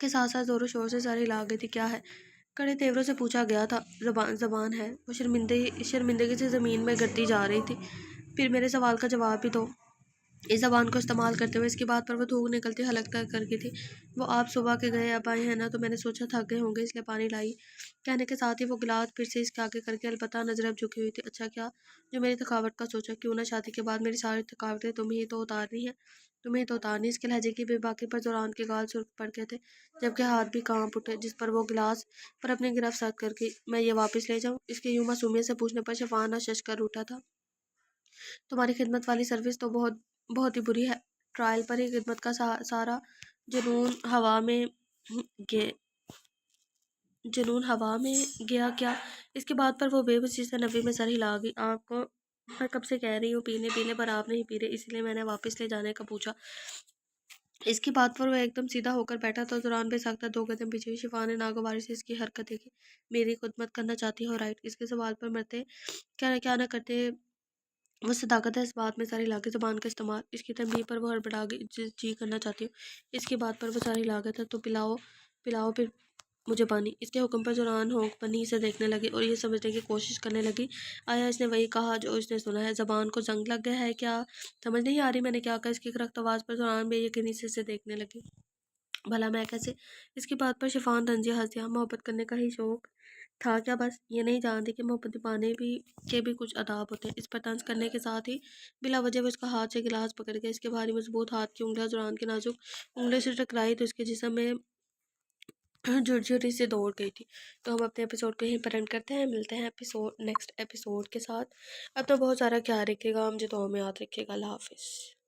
के साथ साथ जोरों शोर से सर हिला गई थी। क्या है? कड़े तेवरों से पूछा गया था। ज़बान ज़बान है। वो शर्मिंदगी से ज़मीन में गिरती जा रही थी। फिर मेरे सवाल का जवाब भी दो। इस ज़बान को इस्तेमाल करते हुए इसकी बात पर वो थूक निकलती हलक तक कर गई थी। वो आप सुबह के गए अब आए हैं ना, तो मैंने सोचा थक गए होंगे इसलिए पानी लाई। कहने के साथ ही वो गिलास फिर से इसके आगे करके अलबत्ता नजर अब झुकी हुई थी। अच्छा क्या जो मेरी थकावट का सोचा, क्यों ना शादी के बाद मेरी सारी थकावटें तुम्हें ही तो उतारनी है। तुम्हें ही तो उतारनी। इसके लहजे की बेबाकी पर ज़ुरान के गाल सुर्ख पड़ गए थे, जबकि हाथ भी कांप उठे जिस पर वो गिलास पर अपनी गिरफ्त सख्त करके मैं ये वापस ले जाऊं। इसके यूं मासूमियत से पूछने पर शफाना शश कर उठा था। तुम्हारी खिदमत वाली सर्विस तो बहुत बहुत ही बुरी है। ट्रायल पर ही खिदमत का सारा जुनून हवा में गे जुनून हवा में गया क्या। इसके बाद पर वो बेबसी से नबी में सर हिला गई। आपको मैं कब से कह रही हूँ पीने पीने पर आप नहीं पी रहे, इसलिए मैंने वापस ले जाने का पूछा। इसकी बात पर वो एकदम सीधा होकर बैठा तो दौरान बेसाख्ता दो कदम पीछे हुई। शिफा ने नागवारी से इसकी हरकत देखी। मेरी खिदमत करना चाहती हो, राइट। इसके सवाल पर मरते क्या क्या ना करते वो सदाकत है। इस बात में सारी लागत ज़बान का इस्तेमाल। इसकी तंबीह पर वो हड़बड़ा गई। जी करना चाहती हूँ। इसकी बात पर वो सारी लागत है तो पिलाओ पिलाओ फिर मुझे पानी। इसके हुक्म पर ज़ुरान होंक पन्नी से देखने लगी और ये समझने की कोशिश करने लगी आया इसने वही कहा जो इसने सुना है। ज़बान को जंग लग गया है क्या, समझ नहीं आ रही मैंने क्या कहा। इसकी करख्त आवाज़ पर ज़ुरान बेयकीनी से इसे देखने लगी। भला मैं कैसे। इसकी बात पर शिफान तंजिया हंस दिया। मोहब्बत करने का ही शौक था क्या बस। ये नहीं जानती कि मोहब्बत पाने भी के भी कुछ अदाब होते हैं। इस पर तंज करने के साथ ही बिला वजह वो उसका हाथ से गिलास पकड़ गया। इसके भारी मजबूत हाथ की उंगलियां ज़ुरान के नाजुक उंगलियों से टकराई तो इसके जिस्म में झुरझुरी से दौड़ गई थी। तो हम अपने एपिसोड को यहीं पर एंड करते हैं। मिलते हैं नेक्स्ट एपिसोड के साथ। अब तो बहुत सारा ख्याल रखिएगा, मुझे दुआ में याद रखिएगा। अल्लाह हाफिज़।